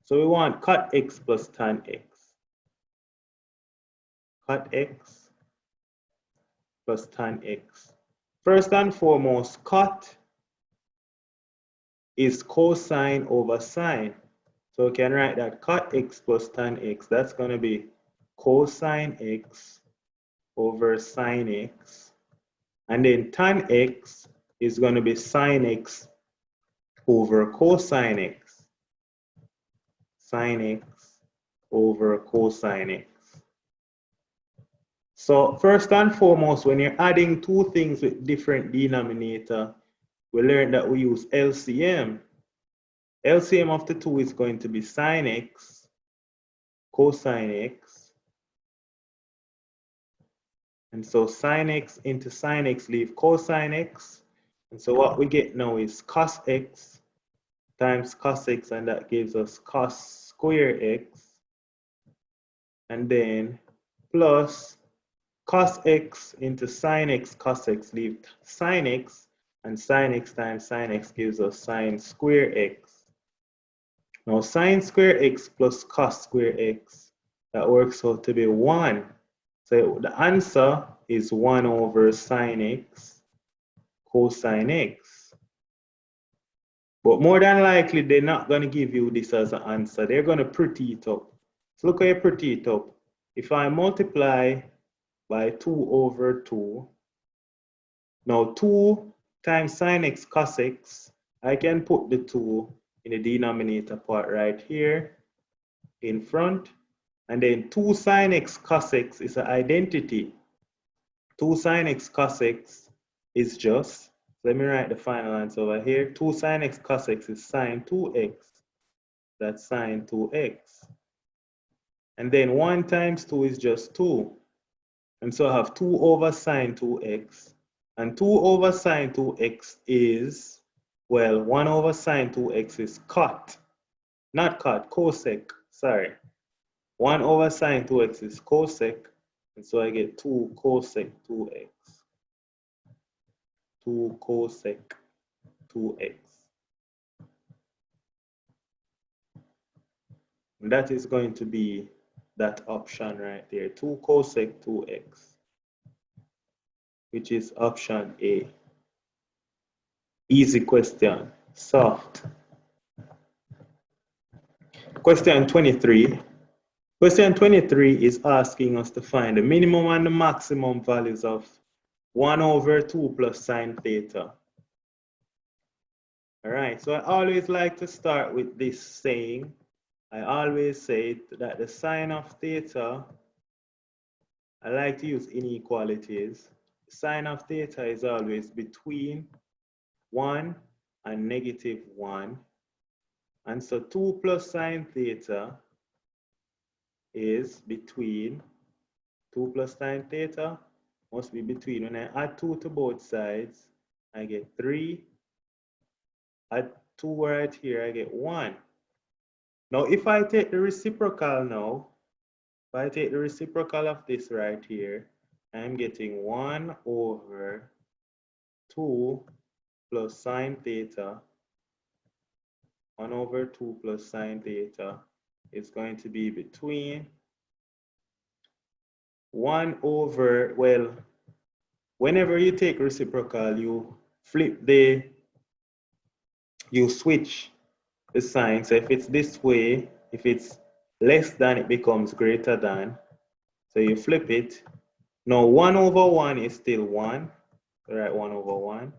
So we want cot x plus tan x. Cot x plus tan x. First and foremost, cot is cosine over sine. So we can write that cot x plus tan x, that's going to be cosine x over sine x. And then tan x is going to be sine x over cosine x. Sine x over cosine x. So first and foremost, when you're adding two things with different denominator, we learned that we use LCM. LCM of the two is going to be sine x, cosine x. And so sine x into sine x leave cosine x. And so what we get now is cos x times cos x, and that gives us cos square x. And then plus cos x into sine x cos x leave sine x, and sine x times sine x gives us sine square x. Now sine square x plus cos square x, that works out to be 1. So the answer is 1 over sine x cosine x. But more than likely, they're not going to give you this as an answer. They're going to pretty it up. So look how you pretty it up. If I multiply by 2 over 2, now 2 times sine x cos x, I can put the 2 in the denominator part right here in front. And then 2 sine x cos x is an identity. 2 sine x cos x is just, let me write the final answer over here. 2 sine x cos x is sine 2x. That's sine 2x. And then 1 times 2 is just 2. And so I have 2 over sine 2x. And 2 over sine 2x is, well, 1 over sine 2x is cot. Not cot, cosec, sorry. 1 over sine 2x is cosec. And so I get 2 cosec 2x. 2 cosec 2x. And that is going to be that option right there, 2 cosec 2x, which is option A. Easy question, soft. Question 23. Question 23 is asking us to find the minimum and the maximum values of 1 over 2 plus sine theta. All right, so I always like to start with this saying. I always say that the sine of theta, I like to use inequalities. The sine of theta is always between 1 and negative 1. And so 2 plus sine theta is between 2 plus sine theta must be between, when I add 2 to both sides, I get 3. Add 2 right here, I get 1. Now, if I take the reciprocal now, if I take the reciprocal of this right here, I'm getting 1 over 2 plus sine theta. 1 over 2 plus sine theta is going to be between 1 over, well, whenever you take reciprocal, you switch the sign. So if it's this way, if it's less than, it becomes greater than. So you flip it. Now 1 over 1 is still 1. So write 1 over 1.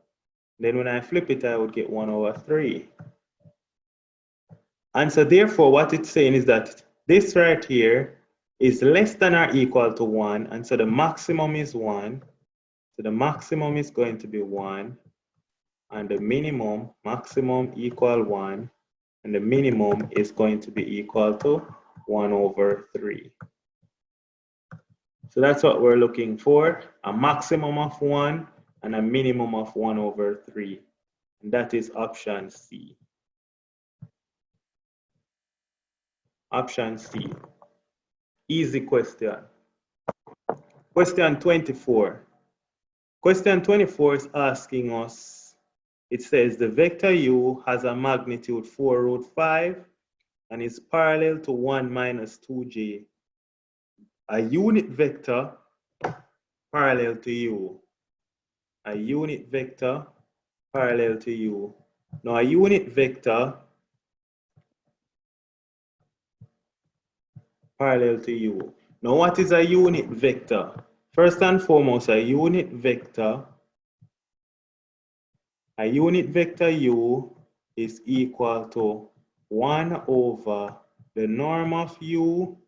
Then when I flip it, I would get 1 over 3. And so therefore, what it's saying is that this right here is less than or equal to 1, and so the maximum is 1. So the maximum is going to be 1, and the minimum, maximum equal 1, and the minimum is going to be equal to 1 over 3. So that's what we're looking for, a maximum of 1 and a minimum of 1 over 3. And that is option C. Option C. Easy question. Question 24. Question 24 is asking us, it says the vector u has a magnitude 4 root 5 and is parallel to 1 minus 2j. A unit vector parallel to u. A unit vector parallel to u. Now a unit vector parallel to u. Now what is a unit vector? First and foremost, a unit vector u is equal to 1 over the norm of u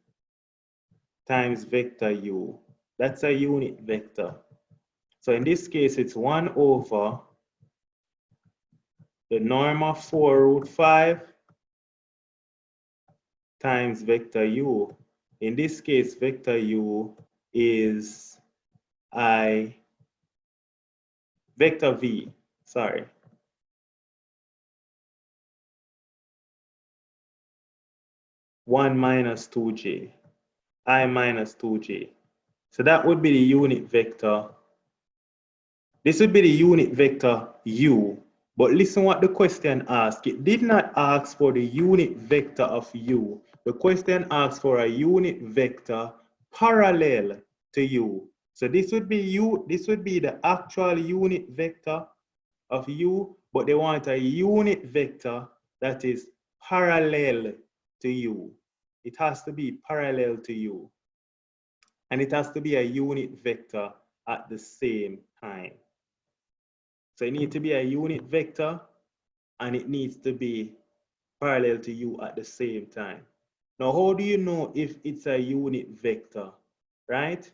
times vector u. That's a unit vector. So in this case, it's 1 over the norm of 4 root 5 times vector u. In this case, vector u is vector v, sorry. I minus 2j, I minus 2j. So that would be the unit vector. This would be the unit vector u. But listen what the question asked. It did not ask for the unit vector of u. The question asked for a unit vector parallel to u. So this would be u, this would be the actual unit vector of u, but they want a unit vector that is parallel to u. It has to be parallel to u. And it has to be a unit vector at the same time. So it needs to be a unit vector and it needs to be parallel to u at the same time. Now, how do you know if it's a unit vector, right?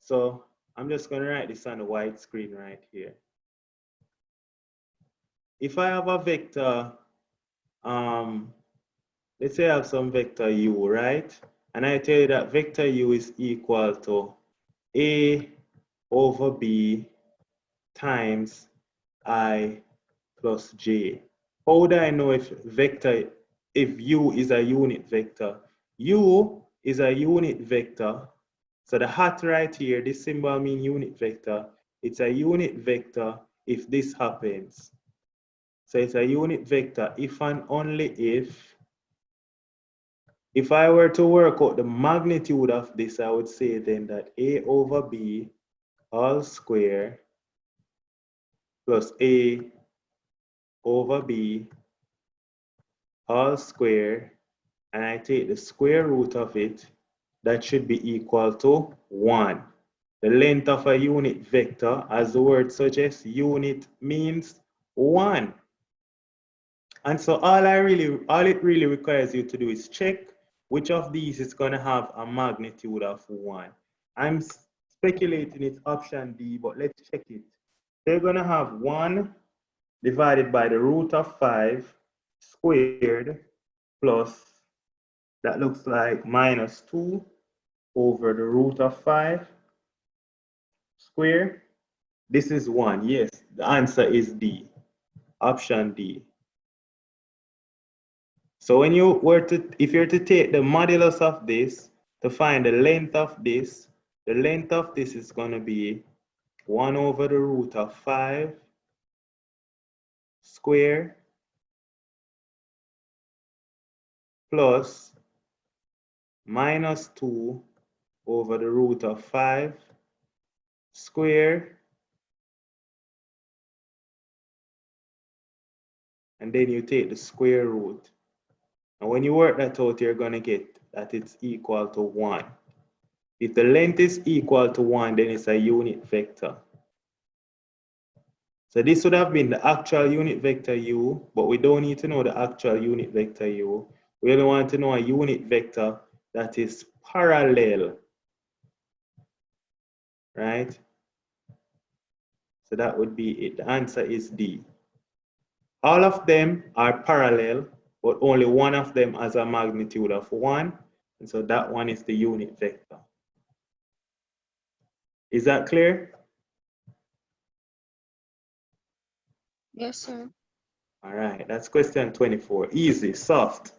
So I'm just going to write this on the white screen right here. If I have a vector, let's say I have some vector u, right? And I tell you that vector u is equal to a over b times I plus j. How would I know if u is a unit vector? U is a unit vector. So the hat right here, this symbol means unit vector. It's a unit vector if this happens. So it's a unit vector if and only if I were to work out the magnitude of this, I would say then that a over b all square plus a over b all square, and I take the square root of it, that should be equal to 1. The length of a unit vector, as the word suggests, unit means 1. And so all it really requires you to do is check which of these is going to have a magnitude of 1. I'm speculating it's option D, but let's check it. They're going to have 1 divided by the root of 5 squared plus, that looks like minus 2 over the root of 5 squared. This is 1. Yes, the answer is D, option D. So when you were to, if you're to take the modulus of this to find the length of this is going to be 1 over the root of 5 square plus minus 2 over the root of 5 square, and then you take the square root. And when you work that out, you're going to get that it's equal to 1. If the length is equal to 1, then it's a unit vector. So this would have been the actual unit vector u, but we don't need to know the actual unit vector u. We only want to know a unit vector that is parallel, right? So that would be it. The answer is D. All of them are parallel, but only one of them has a magnitude of 1. And so that one is the unit vector. Is that clear? Yes, sir. All right, that's question 24. Easy, soft.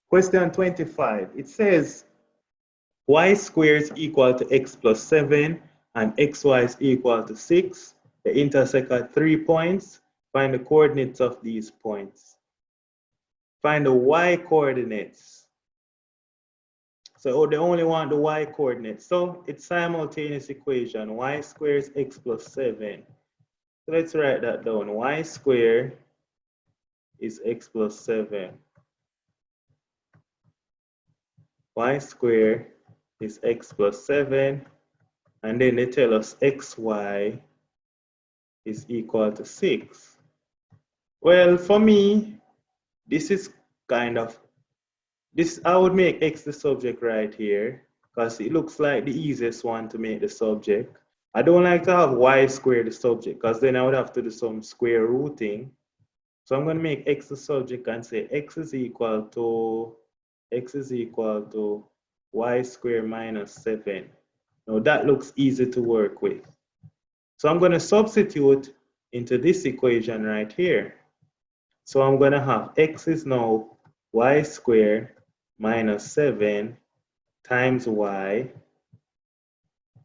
Question 25. It says y squared is equal to x plus 7 and xy is equal to 6. They intersect at 3 points. Find the coordinates of these points. Find the y coordinates. So they only want the y coordinates. So it's simultaneous equation. Y squared is x plus 7. So let's write that down. Y squared is x plus 7. Y squared is x plus 7. And then they tell us xy is equal to 6. Well, for me, this is kind of, I would make x the subject right here because it looks like the easiest one to make the subject. I don't like to have y squared the subject because then I would have to do some square rooting. So I'm going to make x the subject and say x is equal to y squared minus 7. Now that looks easy to work with. So I'm going to substitute into this equation right here. So I'm going to have x is now y squared minus 7 times y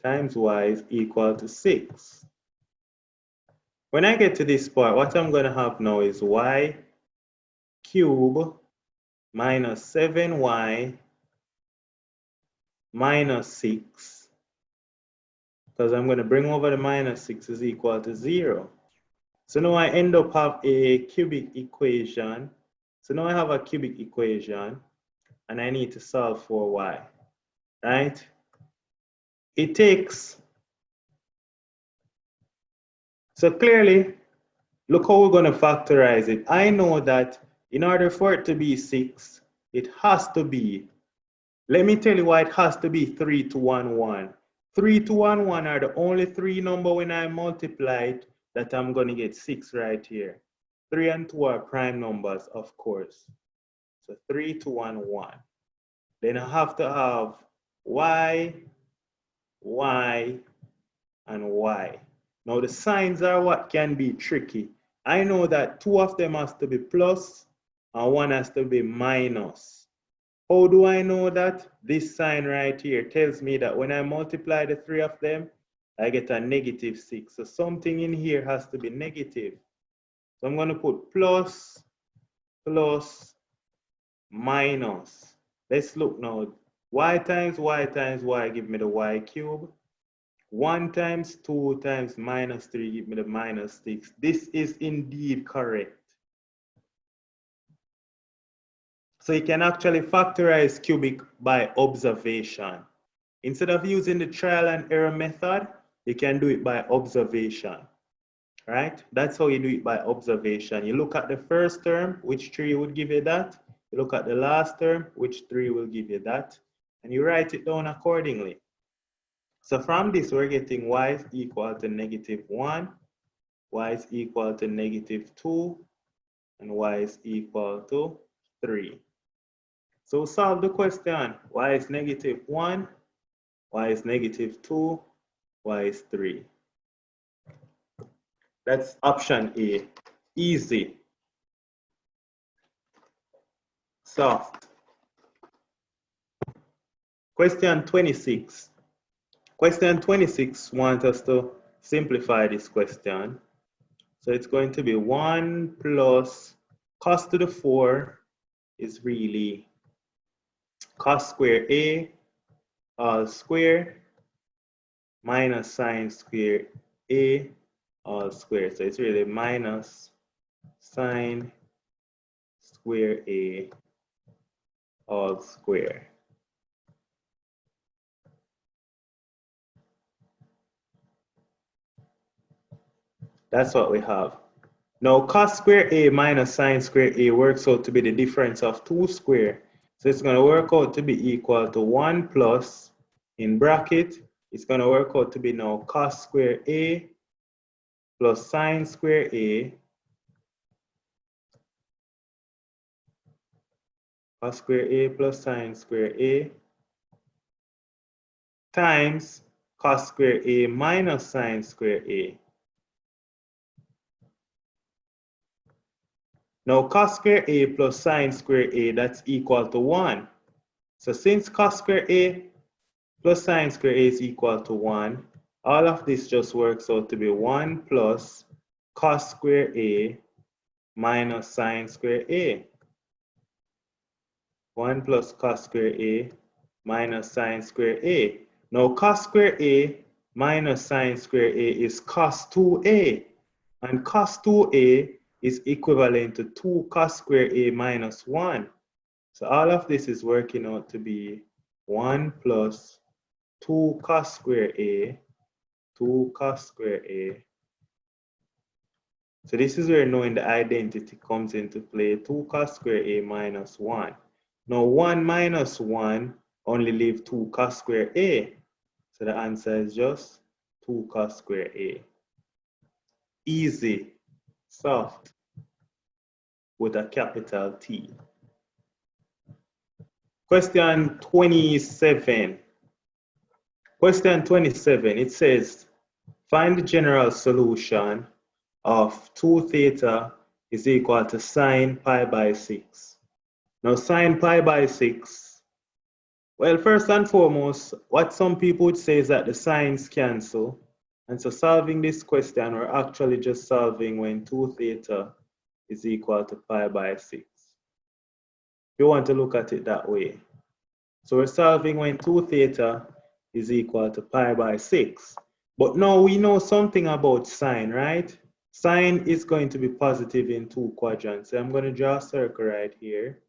is equal to 6. When I get to this part, what I'm going to have now is y cubed minus 7y minus 6. Because I'm going to bring over the minus 6 is equal to 0. So now I end up have a cubic equation. So now I have a cubic equation and I need to solve for y, right? It takes, so clearly, look how we're going to factorize it. I know that in order for it to be 6, it has to be, let me tell you why it has to be 3 to 1, 1. 3 to 1, 1 are the only 3 number when I multiply it that I'm going to get 6 right here. 3 and 2 are prime numbers, of course. So 3 to 1, 1. Then I have to have y, and y. Now the signs are what can be tricky. I know that 2 of them has to be plus and 1 has to be minus. How do I know that? This sign right here tells me that when I multiply the 3 of them, I get a negative 6. So something in here has to be negative. So I'm going to put plus, minus. Let's look now. Y times y give me the y cubed. 1 times 2 times minus 3 give me the minus 6. This is indeed correct. So you can actually factorize cubic by observation. Instead of using the trial and error method, you can do it by observation, right? That's how you do it by observation. You look at the first term, which 3 would give you that. You look at the last term, which 3 will give you that. And you write it down accordingly. So from this, we're getting y is equal to negative 1, y is equal to negative 2, and y is equal to 3. So solve the question. Y is negative 1, y is negative 2, y is 3. That's option A. Easy. Soft. Question 26. Question 26 wants us to simplify this question. So it's going to be 1 plus cos to the 4 is really cos square A all square minus sine square A all square. So it's really minus sine square A all square. That's what we have. Now cos square A minus sine square A works out to be the difference of 2 square. So it's going to work out to be equal to 1 plus, in bracket, it's going to work out to be now cos square A plus sine square A, cos square A plus sine square A, times cos square A minus sine square A. Now cos square A plus sine square A, that's equal to 1. So since cos square A plus sine square A is equal to 1, all of this just works out to be 1 plus cos square A minus sine square A. 1 plus cos square A minus sine square A. Now cos square A minus sine square A is cos 2A. And cos 2A is equivalent to 2 cos square A minus 1. So all of this is working out to be 1 plus 2 cos square A, 2 cos square A. So this is where knowing the identity comes into play, 2 cos square A minus 1. Now 1 minus 1 only leave 2 cos square A. So the answer is just 2 cos square A. Easy, soft, with a capital T. Question 27. Question 27, it says, find the general solution of 2 theta is equal to sine pi by 6. Now sine pi by 6, well, first and foremost, what some people would say is that the signs cancel. And so solving this question, we're actually just solving when 2 theta is equal to pi by 6. If you want to look at it that way. So we're solving when 2 theta is equal to pi by 6. But now we know something about sine, right? Sine is going to be positive in 2 quadrants. So I'm going to draw a circle right here.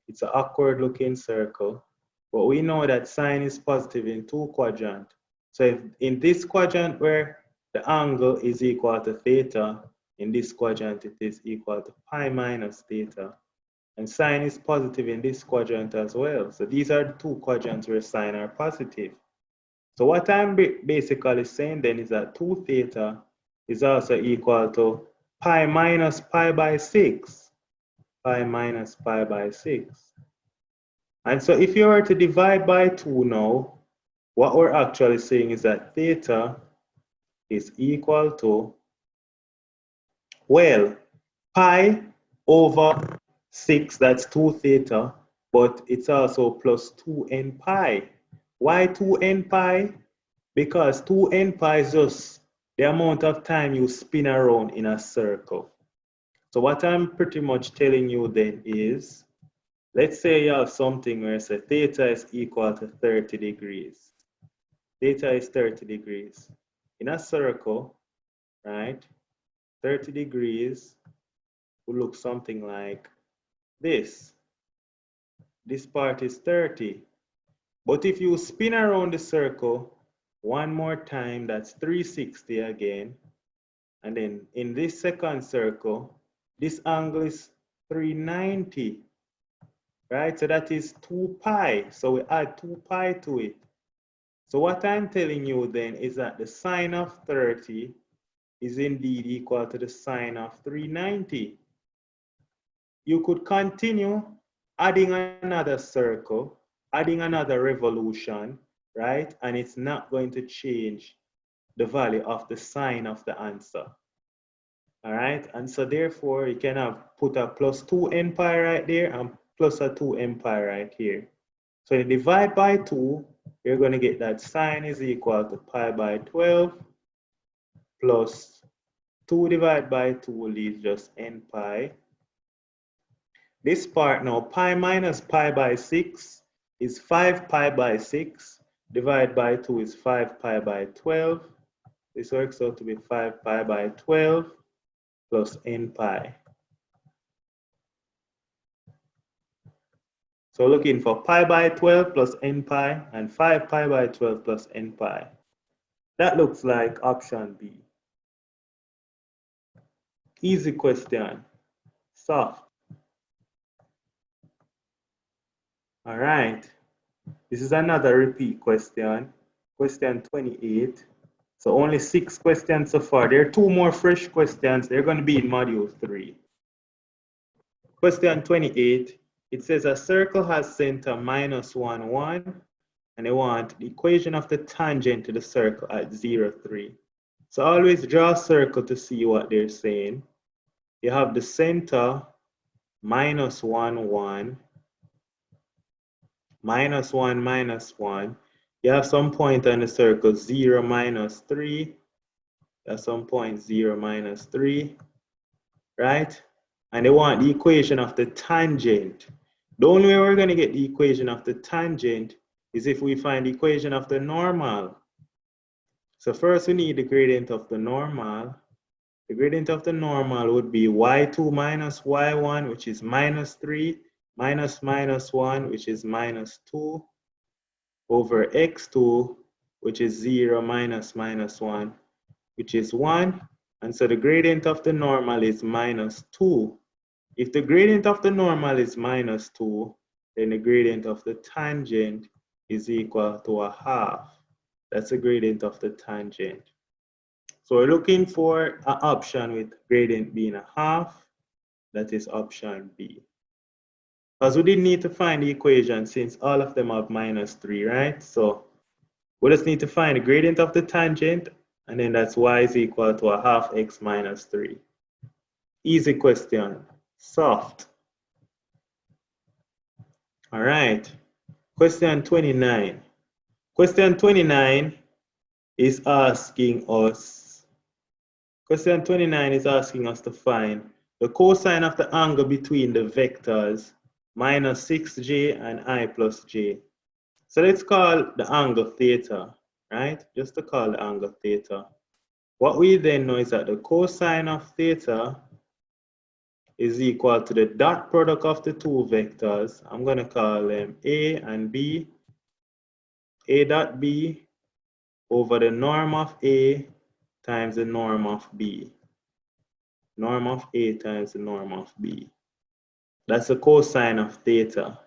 It's an awkward looking circle. But we know that sine is positive in 2 quadrants. So if in this quadrant where the angle is equal to theta, in this quadrant it is equal to pi minus theta. And sine is positive in this quadrant as well. So these are the 2 quadrants where sine are positive. So what I'm basically saying then is that 2 theta is also equal to pi minus pi by 6. Pi minus pi by 6. And so if you were to divide by 2 now, what we're actually saying is that theta is equal to, well, pi over 6, that's 2 theta, but it's also plus 2n pi. Why 2n pi? Because 2n pi is just the amount of time you spin around in a circle. So what I'm pretty much telling you then is, let's say you have something where say theta is equal to 30 degrees. Theta is 30 degrees. In a circle, right, 30 degrees will look something like this. This part is 30. But if you spin around the circle one more time, that's 360 again. And then in this second circle, this angle is 390. Right? So that is 2 pi. So we add 2 pi to it. So what I'm telling you then is that the sine of 30 is indeed equal to the sine of 390. You could continue adding another circle, adding another revolution, right? And it's not going to change the value of the sine of the answer. All right, and so therefore you can have put a plus 2n pi right there and plus a 2n pi right here. So you divide by 2, you're going to get that sine is equal to pi by 12 plus 2 divided by 2 leaves just n pi. This part now, pi minus pi by 6 is 5 pi by 6. Divided by 2 is 5 pi by 12. This works out to be 5 pi by 12 plus n pi. So looking for pi by 12 plus n pi and 5 pi by 12 plus n pi. That looks like option B. Easy question, soft. All right. This is another repeat question. Question 28. So only 6 questions so far. There are 2 more fresh questions. They're going to be in module 3. Question 28. It says a circle has center minus 1, 1. And they want the equation of the tangent to the circle at 0, 3. So always draw a circle to see what they're saying. You have the center minus 1, 1. Minus 1, minus 1. You have some point on the circle 0, minus 3. At some point 0, minus 3. Right? And they want the equation of the tangent. The only way we're going to get the equation of the tangent is if we find the equation of the normal. So first we need the gradient of the normal. The gradient of the normal would be y2 minus y1, which is minus 3, minus minus 1, which is minus 2, over x2, which is 0 minus minus 1, which is 1. And so the gradient of the normal is minus 2. If the gradient of the normal is minus 2, then the gradient of the tangent is equal to a half. That's the gradient of the tangent. So we're looking for an option with gradient being a half. That is option B. Because we didn't need to find the equation since all of them have minus 3, right? So we just need to find the gradient of the tangent, and then that's y is equal to a half x minus 3. Easy question. Soft. All right. Question 29. Question 29 is asking us to find the cosine of the angle between the vectors minus 6j and I plus j. So let's call the angle theta, right? Just to call the angle theta. What we then know is that the cosine of theta is equal to the dot product of the 2 vectors. I'm going to call them A and B. A dot B over the norm of A times the norm of B. Norm of A times the norm of B. That's the cosine of theta.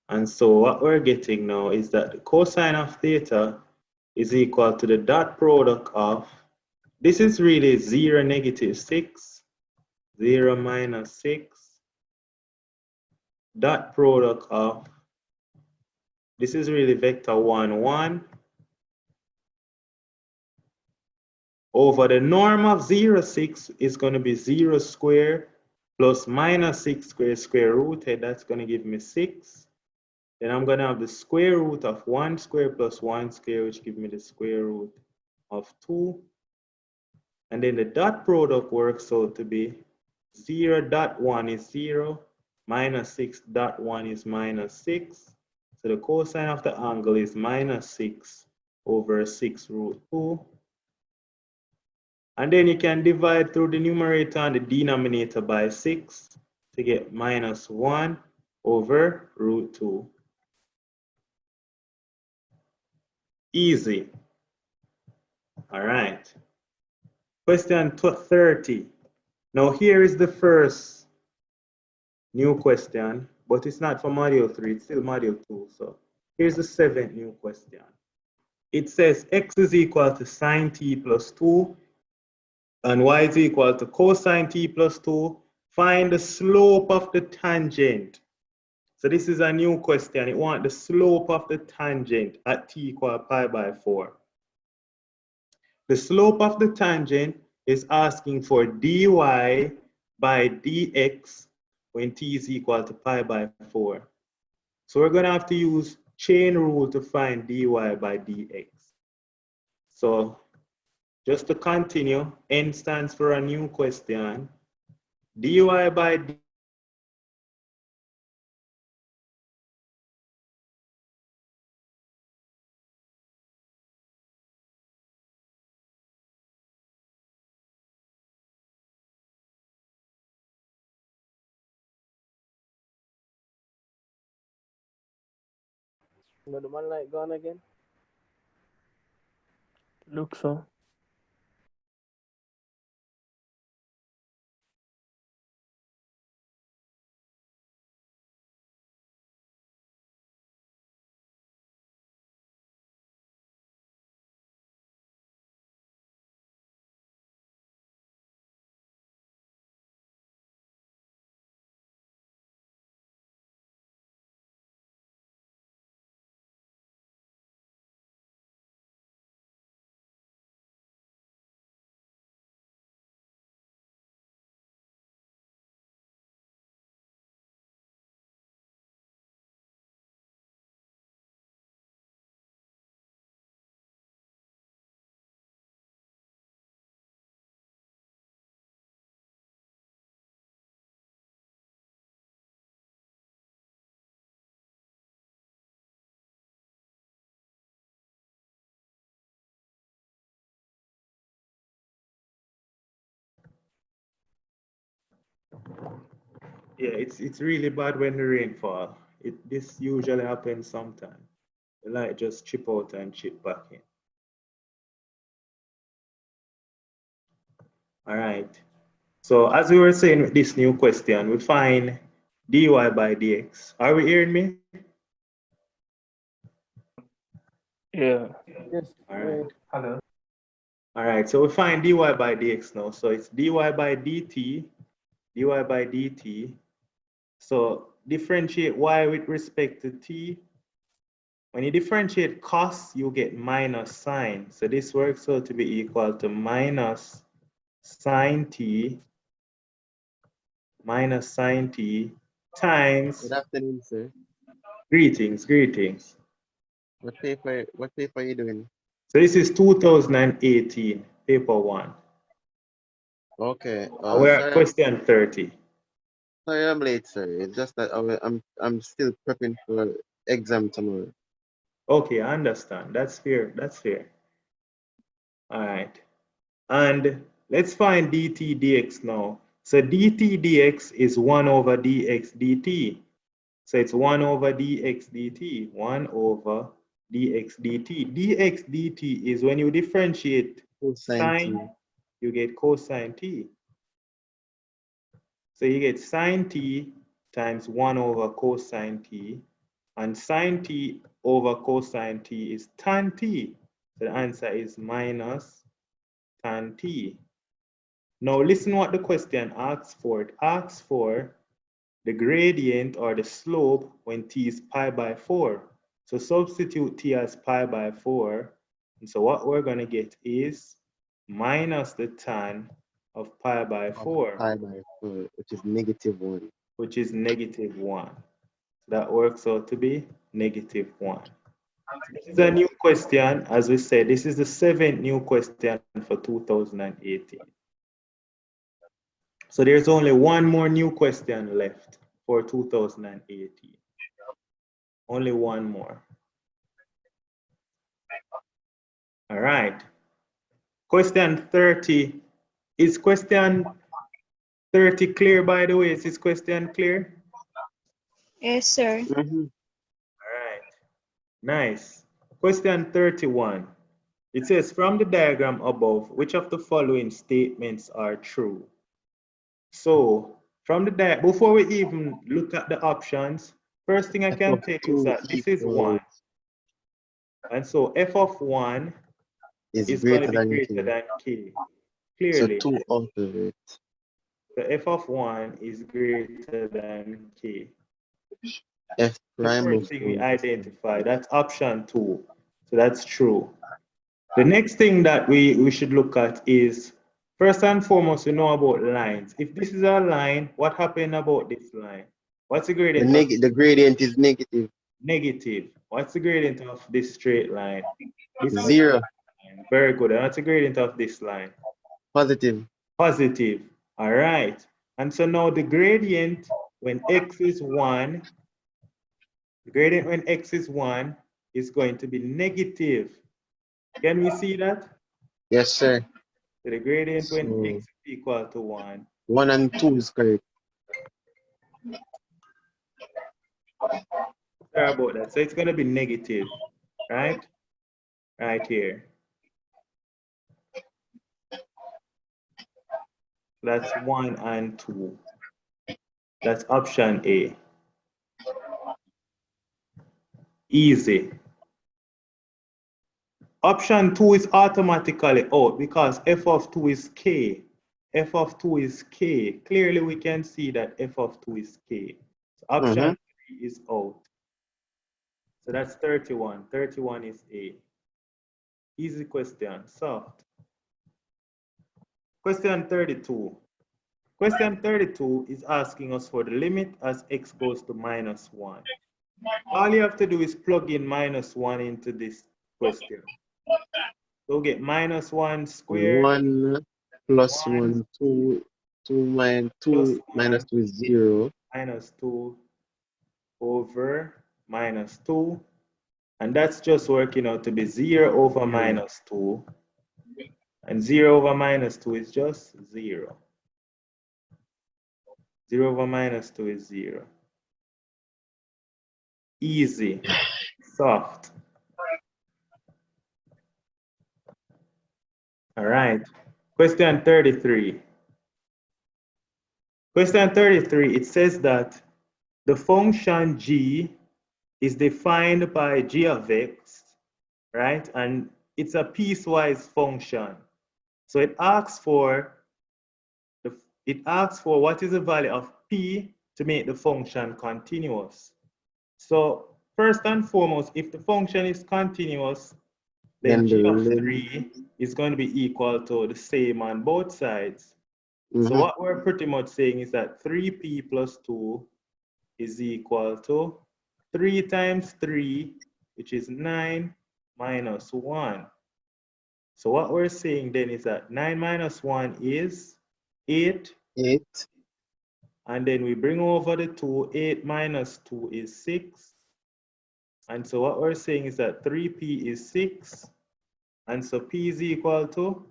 And so what we're getting now is that the cosine of theta is equal to the dot product of, this is really 0, negative 6, 0, minus 6, dot product of, this is really vector 1, 1, over the norm of 0, 6 is going to be 0 square plus minus 6 square, square rooted. That's going to give me 6. Then I'm going to have the square root of 1 square plus 1 square, which gives me the square root of 2. And then the dot product works out to be 0.1 is 0, minus 6.1 is minus 6. So the cosine of the angle is minus 6 over 6 root 2. And then you can divide through the numerator and the denominator by 6 to get minus 1 over root 2. Easy. All right. Question 30. Now here is the first new question, but it's not for module 3, it's still module 2. So here's the 7th new question. It says x is equal to sine t plus 2 and y is equal to cosine t plus 2. Find the slope of the tangent. So this is a new question. It wants the slope of the tangent at t equal pi by 4. The slope of the tangent is asking for dy by dx when t is equal to pi by 4. So we're going to have to use chain rule to find dy by dx. So just to continue, n stands for a new question. Dy by dx But the man like gone again. Look so. Yeah, it's really bad when the rain fall. This usually happens sometime. The light just chip out and chip back in. All right. So as we were saying with this new question, we find dy by dx. Are we hearing me? Yeah. Yes. All right. Hello. All right. So we find dy by dx now. So it's dy by dt, dy by dt. So differentiate y with respect to t. When you differentiate cos, you get minus sine. So this works out to be equal to minus sine t times Good afternoon, sir. greetings. What paper are you doing? So this is 2018, paper 1. Okay. We're at question 30. Sorry I'm late, sir. It's just that I'm still prepping for exam tomorrow. Okay, I understand. That's fair. All right. And let's find dt dx now. So dt dx is 1 over dx dt. So it's 1 over dx dt. 1 over dx dt. dx dt is when you differentiate Cosine t. sine, you get cosine t. So you get sine t times 1 over cosine t, and sine t over cosine t is tan t. So the answer is minus tan t. Now listen what the question asks for. It asks for the gradient or the slope when t is pi by 4. So substitute t as pi by 4. And so what we're going to get is minus the tan of pi by 4. Pi by 4, which is -1. Which is -1. That works out to be -1. This is a new question. As we said, this is the 7th new question for 2018. So there's only one more new question left for 2018. Only one more. All right. Question 30. Is question 30 clear, by the way? Is this question clear? Yes, sir. Mm-hmm. All right. Nice. Question 31. It says, from the diagram above, which of the following statements are true? So, from the before we even look at the options, first thing I can tell you is that this is 1. And so f of 1 is going to be greater than k. Clearly. So 2 out of it. So f of 1 is greater than k. F The prime first of thing we 1. identify, that's option 2. So that's true. The next thing that we should look at is, first and foremost, we know about lines. If this is a line, what happened about this line? What's the gradient? The gradient is negative. Negative. What's the gradient of this straight line? This 0. line. Very good. And what's the gradient of this line? Positive. Positive. All right. And so now the gradient when x is 1, the gradient when x is 1 is going to be negative. Can we see that? Yes, sir. So the gradient when So, x is equal to 1. 1 and 2 is correct. Sorry about that. So it's going to be negative, right? Right here. That's 1 and 2. That's option A. Easy. Option 2 is automatically out because f of 2 is k. F of 2 is k. Clearly we can see that f of 2 is k. So option 3 is out. So that's 31. 31 is A. Easy question, soft. Question 32. Question 32 is asking us for the limit as x goes to -1. All you have to do is plug in -1 into this question. So get -1 squared. 1 plus 1, 2, 2 minus 2 is 0. -2 over -2. And that's just working out to be 0 over -2. And 0 over -2 is just 0. 0 over minus 2 is 0. Easy, soft. All right. Question 33. Question 33, it says that the function g is defined by g of x, right? And it's a piecewise function. So it asks for what is the value of p to make the function continuous. So first and foremost, if the function is continuous, then Then the g of limit. 3 is going to be equal to the same on both sides. So what we're pretty much saying is that 3p plus 2 is equal to 3 times 3, which is 9 minus 1. So what we're saying then is that 9 minus 1 is 8. 8. And then we bring over the 2. 8 minus 2 is 6. And so what we're saying is that 3p is 6. And so p is equal to?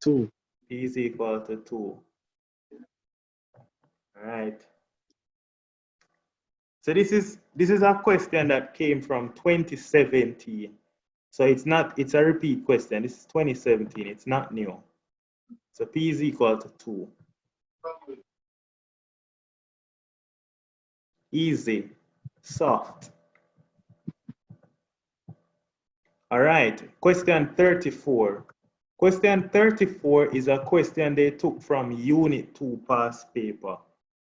2. P is equal to 2. All right. So this is a question that came from 2017. So it's a repeat question. This is 2017. It's not new. So P is equal to 2. Easy, soft. All right, question 34. Question 34 is a question they took from Unit 2 past paper.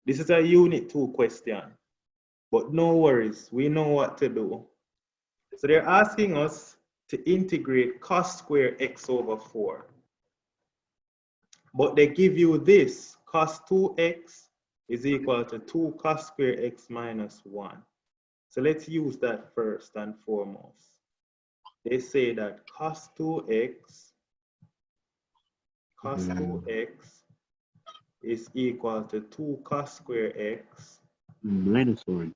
This is a Unit 2 question, but no worries, we know what to do. So they're asking us to integrate cos square x over 4. But they give you this, cos 2x is equal to 2 cos square x minus 1. So let's use that first and foremost. They say that cos 2x is equal to 2 cos square x Minus 1.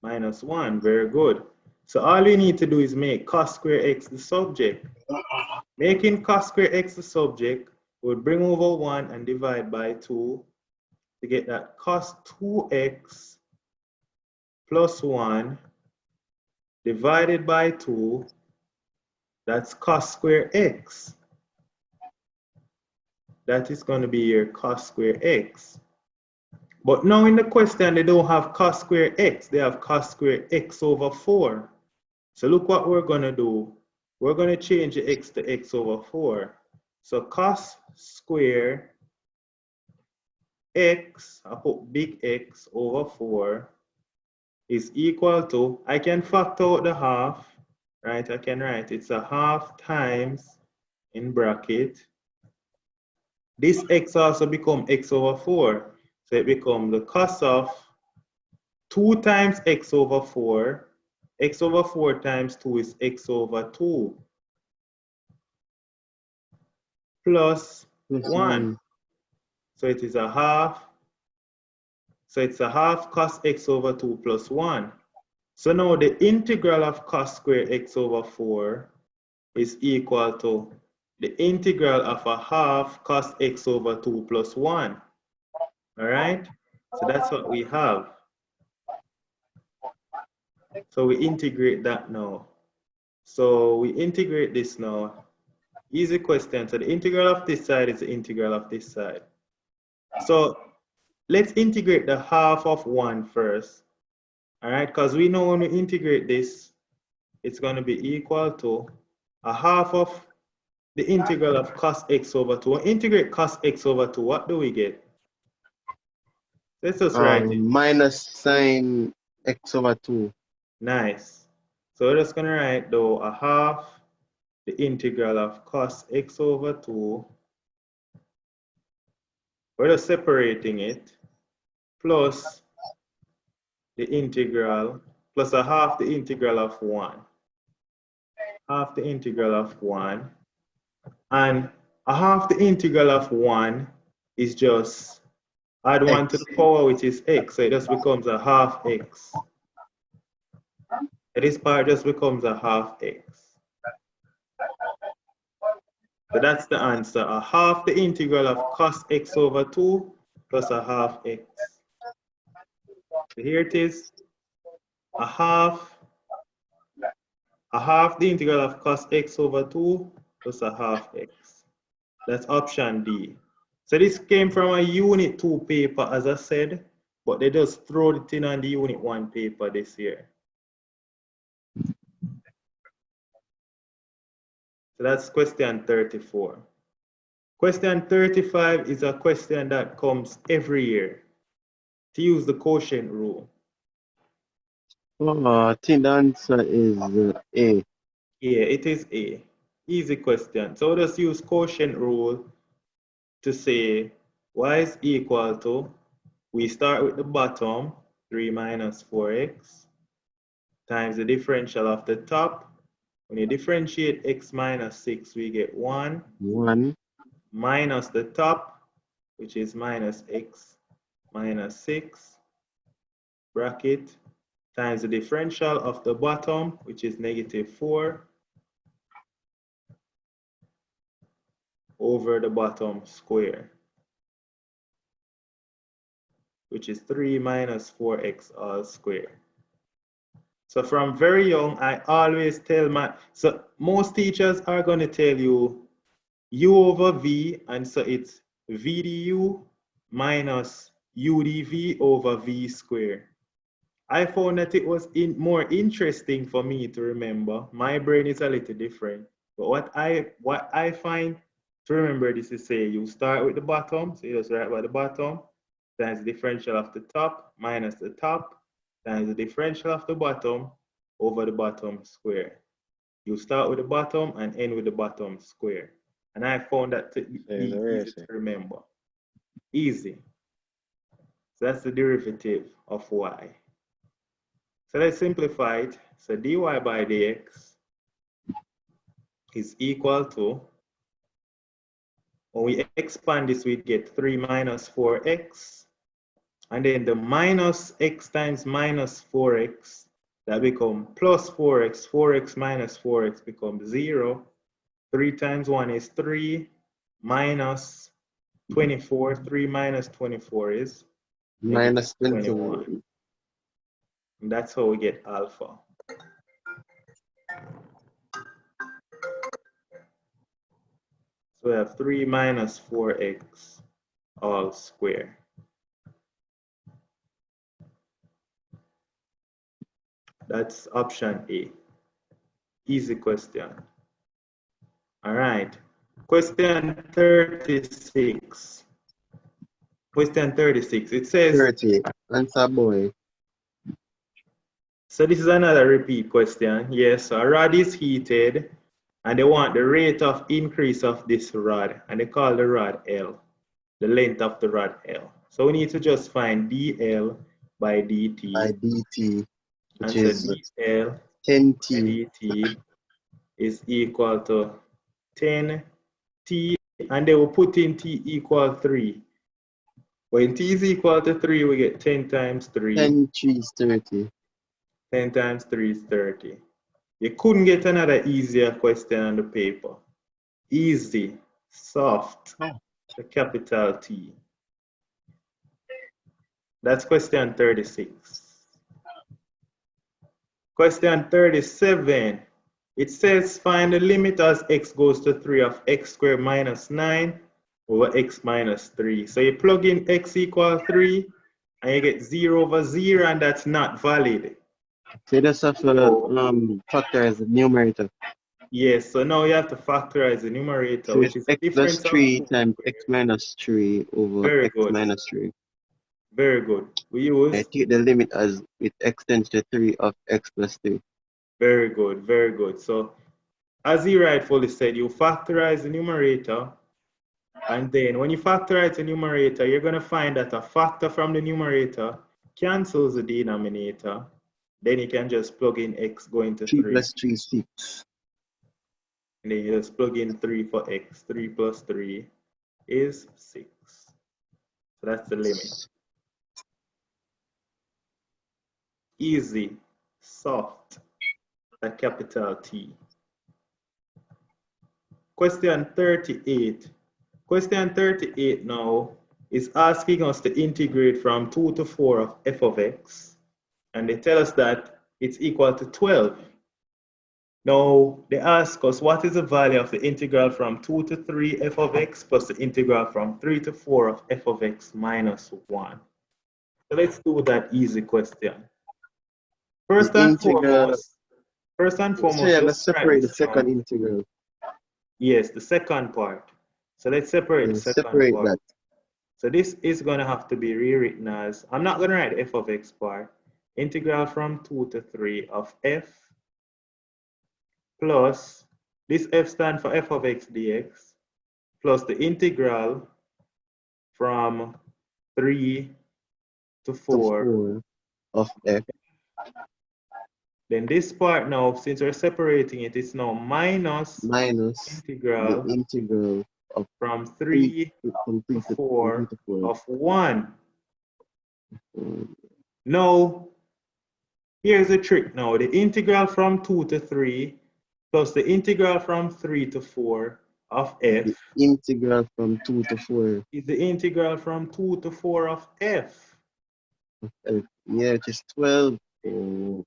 minus 1. Very good. So all we need to do is make cos square x the subject. Making cos square x the subject, we'll bring over 1 and divide by 2 to get that cos 2x plus 1 divided by 2, that's cos square x. That is going to be your cos square x. But now in the question, they don't have cos square x, they have cos square x over 4. So look what we're going to do. We're going to change the x to x over 4. So cos square x, I put big X over 4 is equal to, I can factor out the half, right? I can write it's a half times in bracket. This x also become x over 4. So it becomes the cos of 2 times x over 4. X over 4 times 2 is x over 2 plus 1. So it is a half. So it's a half cos x over 2 plus 1. So now the integral of cos square x over 4 is equal to the integral of a half cos x over 2 plus 1. All right? So that's what we have. So we integrate that now. So we integrate this now. Easy question. So the integral of this side is the integral of this side. So let's integrate the half of 1 first. All right, because we know when we integrate this, it's going to be equal to a half of the integral of cos x over 2. When we integrate cos x over 2, what do we get? Let's just write it. Minus sine x over 2. Nice. So we're just going to write though a half the integral of cos x over 2. We're just separating it plus the integral plus a half the integral of 1. Half the integral of 1. And a half the integral of 1 is just add 1 to the power, which is x. So it just becomes a half x. And this part just becomes a half x. So that's the answer. A half the integral of cos x over 2 plus a half x. So here it is, a half the integral of cos x over 2 plus a half x. That's option D. So this came from a Unit 2 paper, as I said, but they just throw it in on the Unit 1 paper this year. So that's question 34. Question 35 is a question that comes every year, to use the quotient rule. Oh, I think the answer is A. Yeah, it is A. Easy question. So just use quotient rule to say y is equal to, we start with the bottom, 3 minus 4x, times the differential of the top. When you differentiate x minus 6, we get 1. 1 Minus the top, which is minus x minus 6, bracket, times the differential of the bottom, which is negative 4, over the bottom square, which is 3 minus 4x all squared. So from very young, I always tell so most teachers are going to tell you u over v, and so it's v du minus u dv over v squared. I found that it was more interesting for me to remember. My brain is a little different, but what I find to remember this is, say you start with the bottom, so you just write by the bottom, times the differential of the top minus the top, times the differential of the bottom over the bottom square. You start with the bottom and end with the bottom square. And I found that to be easy to remember. Easy. So that's the derivative of y. So let's simplify it. So dy by dx is equal to, when we expand this, we get 3 minus 4x. And then the minus x times minus 4x, that become plus 4x. 4x minus 4x becomes 0. 3 times 1 is 3, minus 24. 3 minus 24 is minus 21. And that's how we get alpha. So we have 3 minus 4x all square. That's option A. Easy question. All right. Question 36. Question 36. It says 30. Answer boy. So this is another repeat question. Yes, so a rod is heated and they want the rate of increase of this rod, and they call the rod L, the length of the rod L. So we need to just find dL by dt. By dt, which and is so dL by 10t. dt is equal to 10t, and they will put in t equal 3. When t is equal to 3, we get 10 times 3. 10 is 30. 10 times 3 is 30. You couldn't get another easier question on the paper. Easy, soft, the capital T. That's question 36. Question 37. It says find the limit as x goes to 3 of x squared minus 9 over x minus 3. So you plug in x equals 3 and you get 0 over 0, and that's not valid. So you just have to factorize the numerator. Yes, so now you have to factorize the numerator, So which it's is x plus 3 times x minus 3 over Very x good. minus 3. Very good. We use. I take the limit as it extends to 3 of x plus 3. Very good, very good. So, as he rightfully said, you factorize the numerator, and then when you factorize the numerator, you're going to find that a factor from the numerator cancels the denominator. Then you can just plug in x going to 3 3. plus 3 is 6. And then you just plug in 3 for x. 3 plus 3 is 6. So that's the limit. Easy, soft, a capital T. Question 38. Question 38 now is asking us to integrate from 2 to 4 of f of x, and they tell us that it's equal to 12. Now, they ask us what is the value of the integral from 2 to 3 f of x plus the integral from 3 to 4 of f of x minus 1. So let's do that easy question. First The and integral. foremost, So yeah, let's just write separate the this second down. integral. Yes, the second part. So let's separate the Yeah, second separate part. that. So this is going to have to be rewritten as, I'm not going to write f of x part, integral from 2 to 3 of f plus, this f stands for f of x dx, plus the integral from 3 to To 4. 4 of f. Then this part now, since we're separating it, it's now minus Minus the integral integral of from 3 3 from 3 to to 4 4. of 1. Um, Now, here's the trick now. The integral from 2 to 3 plus the integral from 3 to 4 of f The integral from 2 to 4 is the integral from 2 to 4 of f. of f. Yeah, it is 12. Oh,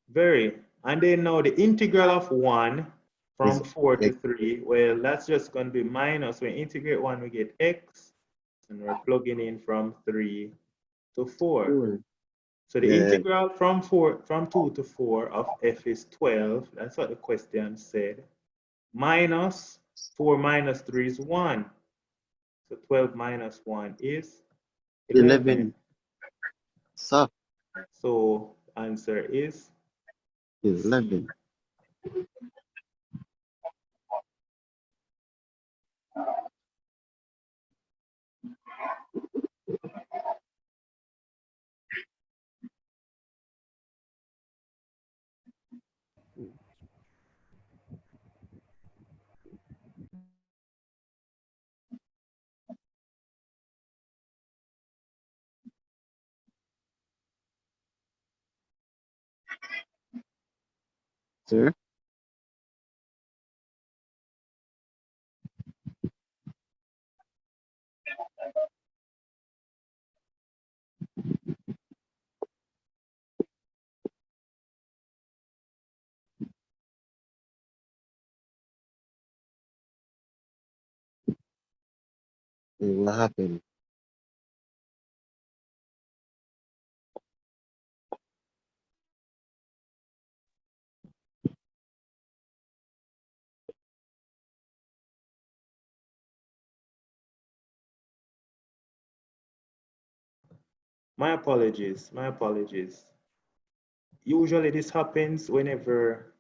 Very. And then now the integral of 1 from is 4 to x. 3, well, that's just going to be minus. When we integrate 1, we get x, and we're plugging in from 3 to 4. 4. So the Yeah, integral from 2 to 4 of f is 12. That's what the question said. Minus 4 minus 3 is 1. So 12 minus 1 is 11. 11. Soft. So answer is 11. Sir? What happened? my apologies. My apologies. Usually this happens whenever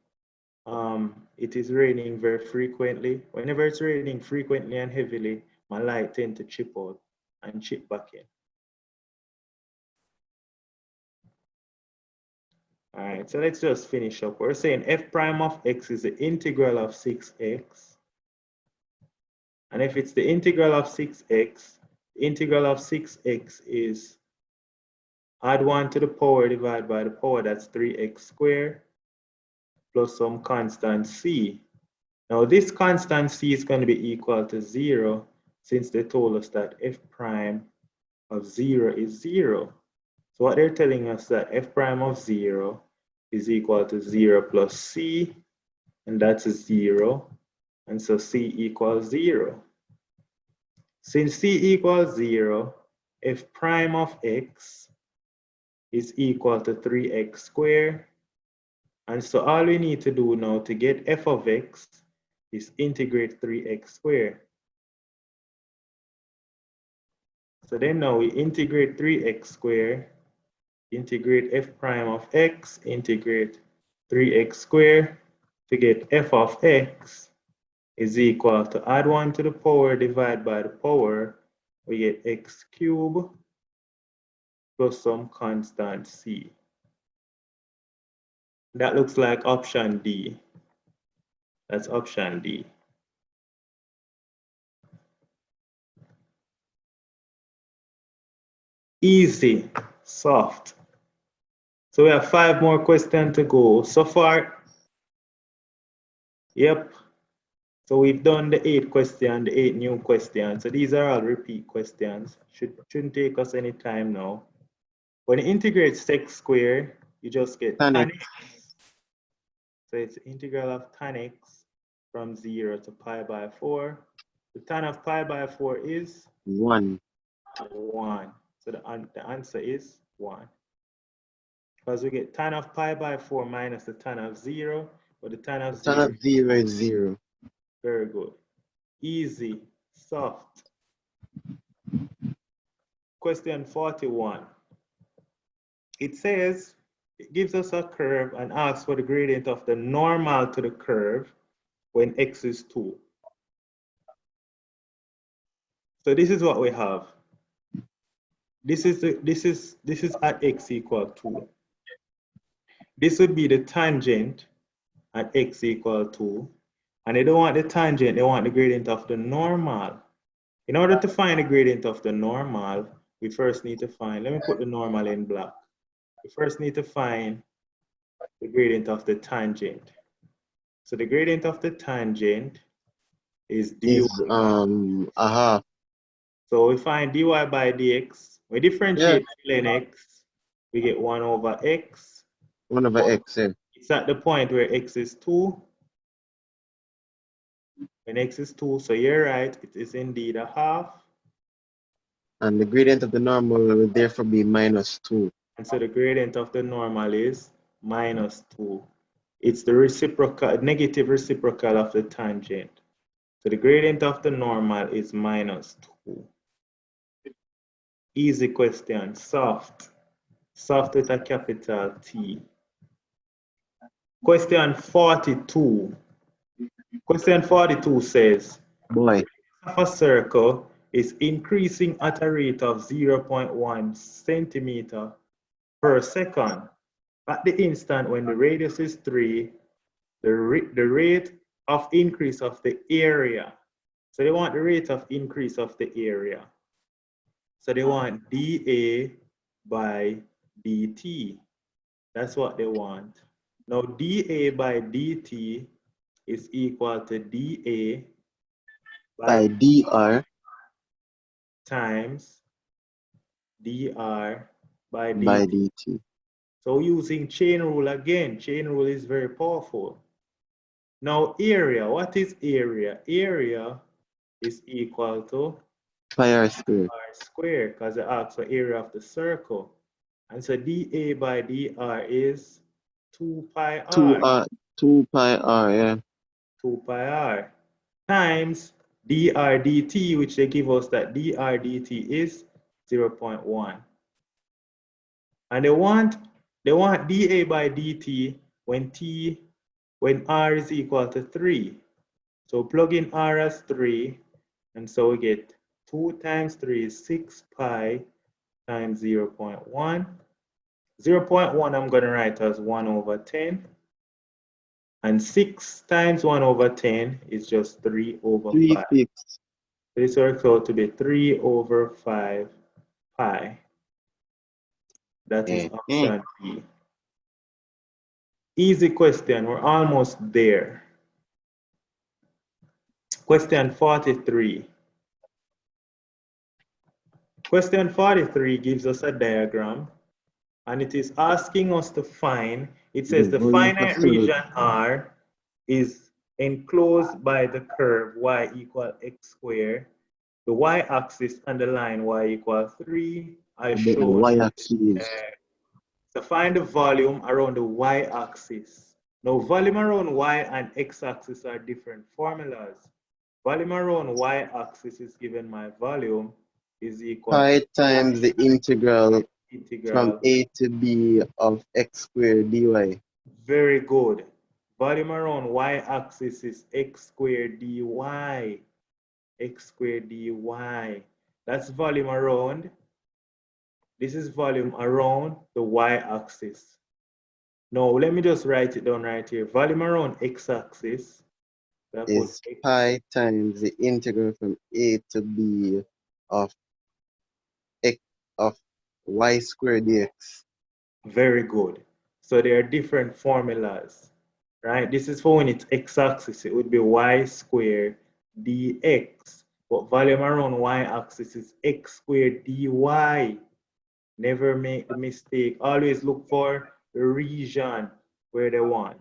it is raining very frequently. Whenever it's raining frequently and heavily, my light tend to chip out and chip back in. All right, so let's just finish up. We're saying f prime of x is the integral of 6x. And if it's the integral of 6x, the integral of 6x is add 1 to the power divided by the power, that's 3x squared, plus some constant c. Now this constant c is going to be equal to 0, since they told us that f prime of 0 is 0. So what they're telling us that f prime of 0 is equal to 0 plus c, and that's 0. And so c equals 0. Since c equals 0, f prime of x is equal to 3x squared. And so all we need to do now to get f of x is integrate 3x squared. So then now we integrate 3x squared, integrate f prime of x, integrate 3x squared to get f of x is equal to add 1 to the power divided by the power, we get x cubed plus some constant c. That looks like option D. That's option D. Easy, soft. So we have 5 more questions to go. So far, yep, So we've done the 8 questions, the 8 new questions. So these are all repeat questions. Shouldn't take us any time now. When you integrate sec square, you just get Tan tan x. x. So it's integral of tan x from 0 to pi by 4. The tan of pi by 4 is 1. 1. So the answer is 1. Because we get tan of pi by 4 minus the tan of 0, but the tan of Tan 0 of 0 is 0. very good. Easy, soft. Question 41. It says, it gives us a curve and asks for the gradient of the normal to the curve when x is 2. So this is what we have. This is at x equal 2. This would be the tangent at x equal 2. And they don't want the tangent, they want the gradient of the normal. In order to find the gradient of the normal, we first need to find, let me put the normal in black. We first need to find the gradient of the tangent. So the gradient of the tangent is dy. Is a half. So we find dy by dx. We differentiate ln x, we get 1 over x. 1 over x, yeah. It's at the point where x is 2. When x is 2, so you're right, it is indeed a half. And the gradient of the normal will therefore be minus 2. And so the gradient of the normal is minus 2. It's the reciprocal, negative reciprocal of the tangent. So the gradient of the normal is minus 2. Easy question, soft. Soft with a capital T. Question 42. Question 42 says, Boy. of a circle is increasing at a rate of 0.1 centimeter per second. At the instant when the radius is 3, the rate of increase of the area. So they want the rate of increase of the area. So they want dA by dt. That's what they want. Now dA by dt is equal to dA By dr times dr by by dt. dt. So using chain rule again, chain rule is very powerful. Now area, what is area? Area is equal to Pi r squared. r squared, because it asks for area of the circle. And so dA by dr is 2 pi r. 2 pi r, yeah. 2 pi r times dr dt, which they give us that dr dt is 0.1. And they want dA by dt when r is equal to 3. So plug in r as 3, and so we get 2 times 3 is 6 pi times 0.1. 0.1 I'm going to write as 1 over 10. And 6 times 1 over 10 is just 3 over 3 5. fifths. This works out to be 3 over 5 pi. That is option B. Easy question, we're almost there. Question 43. Question 43 gives us a diagram, and it is asking us to find, it says the finite region R is enclosed by the curve y equal x squared, the y-axis and the line y equal 3 as The shown. y-axis. To find the volume around the y-axis. Now, volume around y and x-axis are different formulas. Volume around y-axis is given my volume is equal Pi to times the integral from a to b of x squared dy. Very good. Volume around y-axis is x squared dy. X squared dy. That's volume around. This is volume around the y-axis. Now, let me just write it down right here. Volume around x-axis Is pi times the integral from a to b of x of y squared dx. Very good. So there are different formulas, right? This is for when it's x-axis, it would be y squared dx. But volume around y-axis is x squared dy. Never make the mistake. Always look for the region where they want.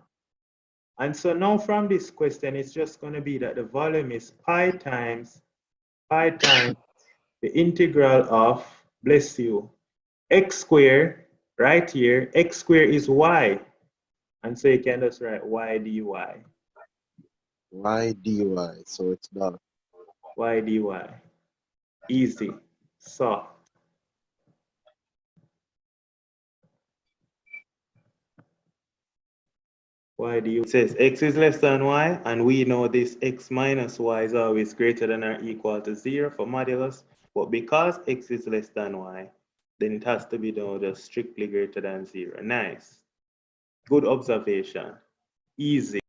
And so now from this question, it's just going to be that the volume is pi times the integral of, bless you, x squared, right here, x squared is y. And so you can just write y dy. Y dy. So it's dot. Y dy. Easy. So y dy says x is less than y, and we know this x minus y is always greater than or equal to 0 for modulus. But because x is less than y, then it has to be done just strictly greater than 0. Nice. Good observation. Easy.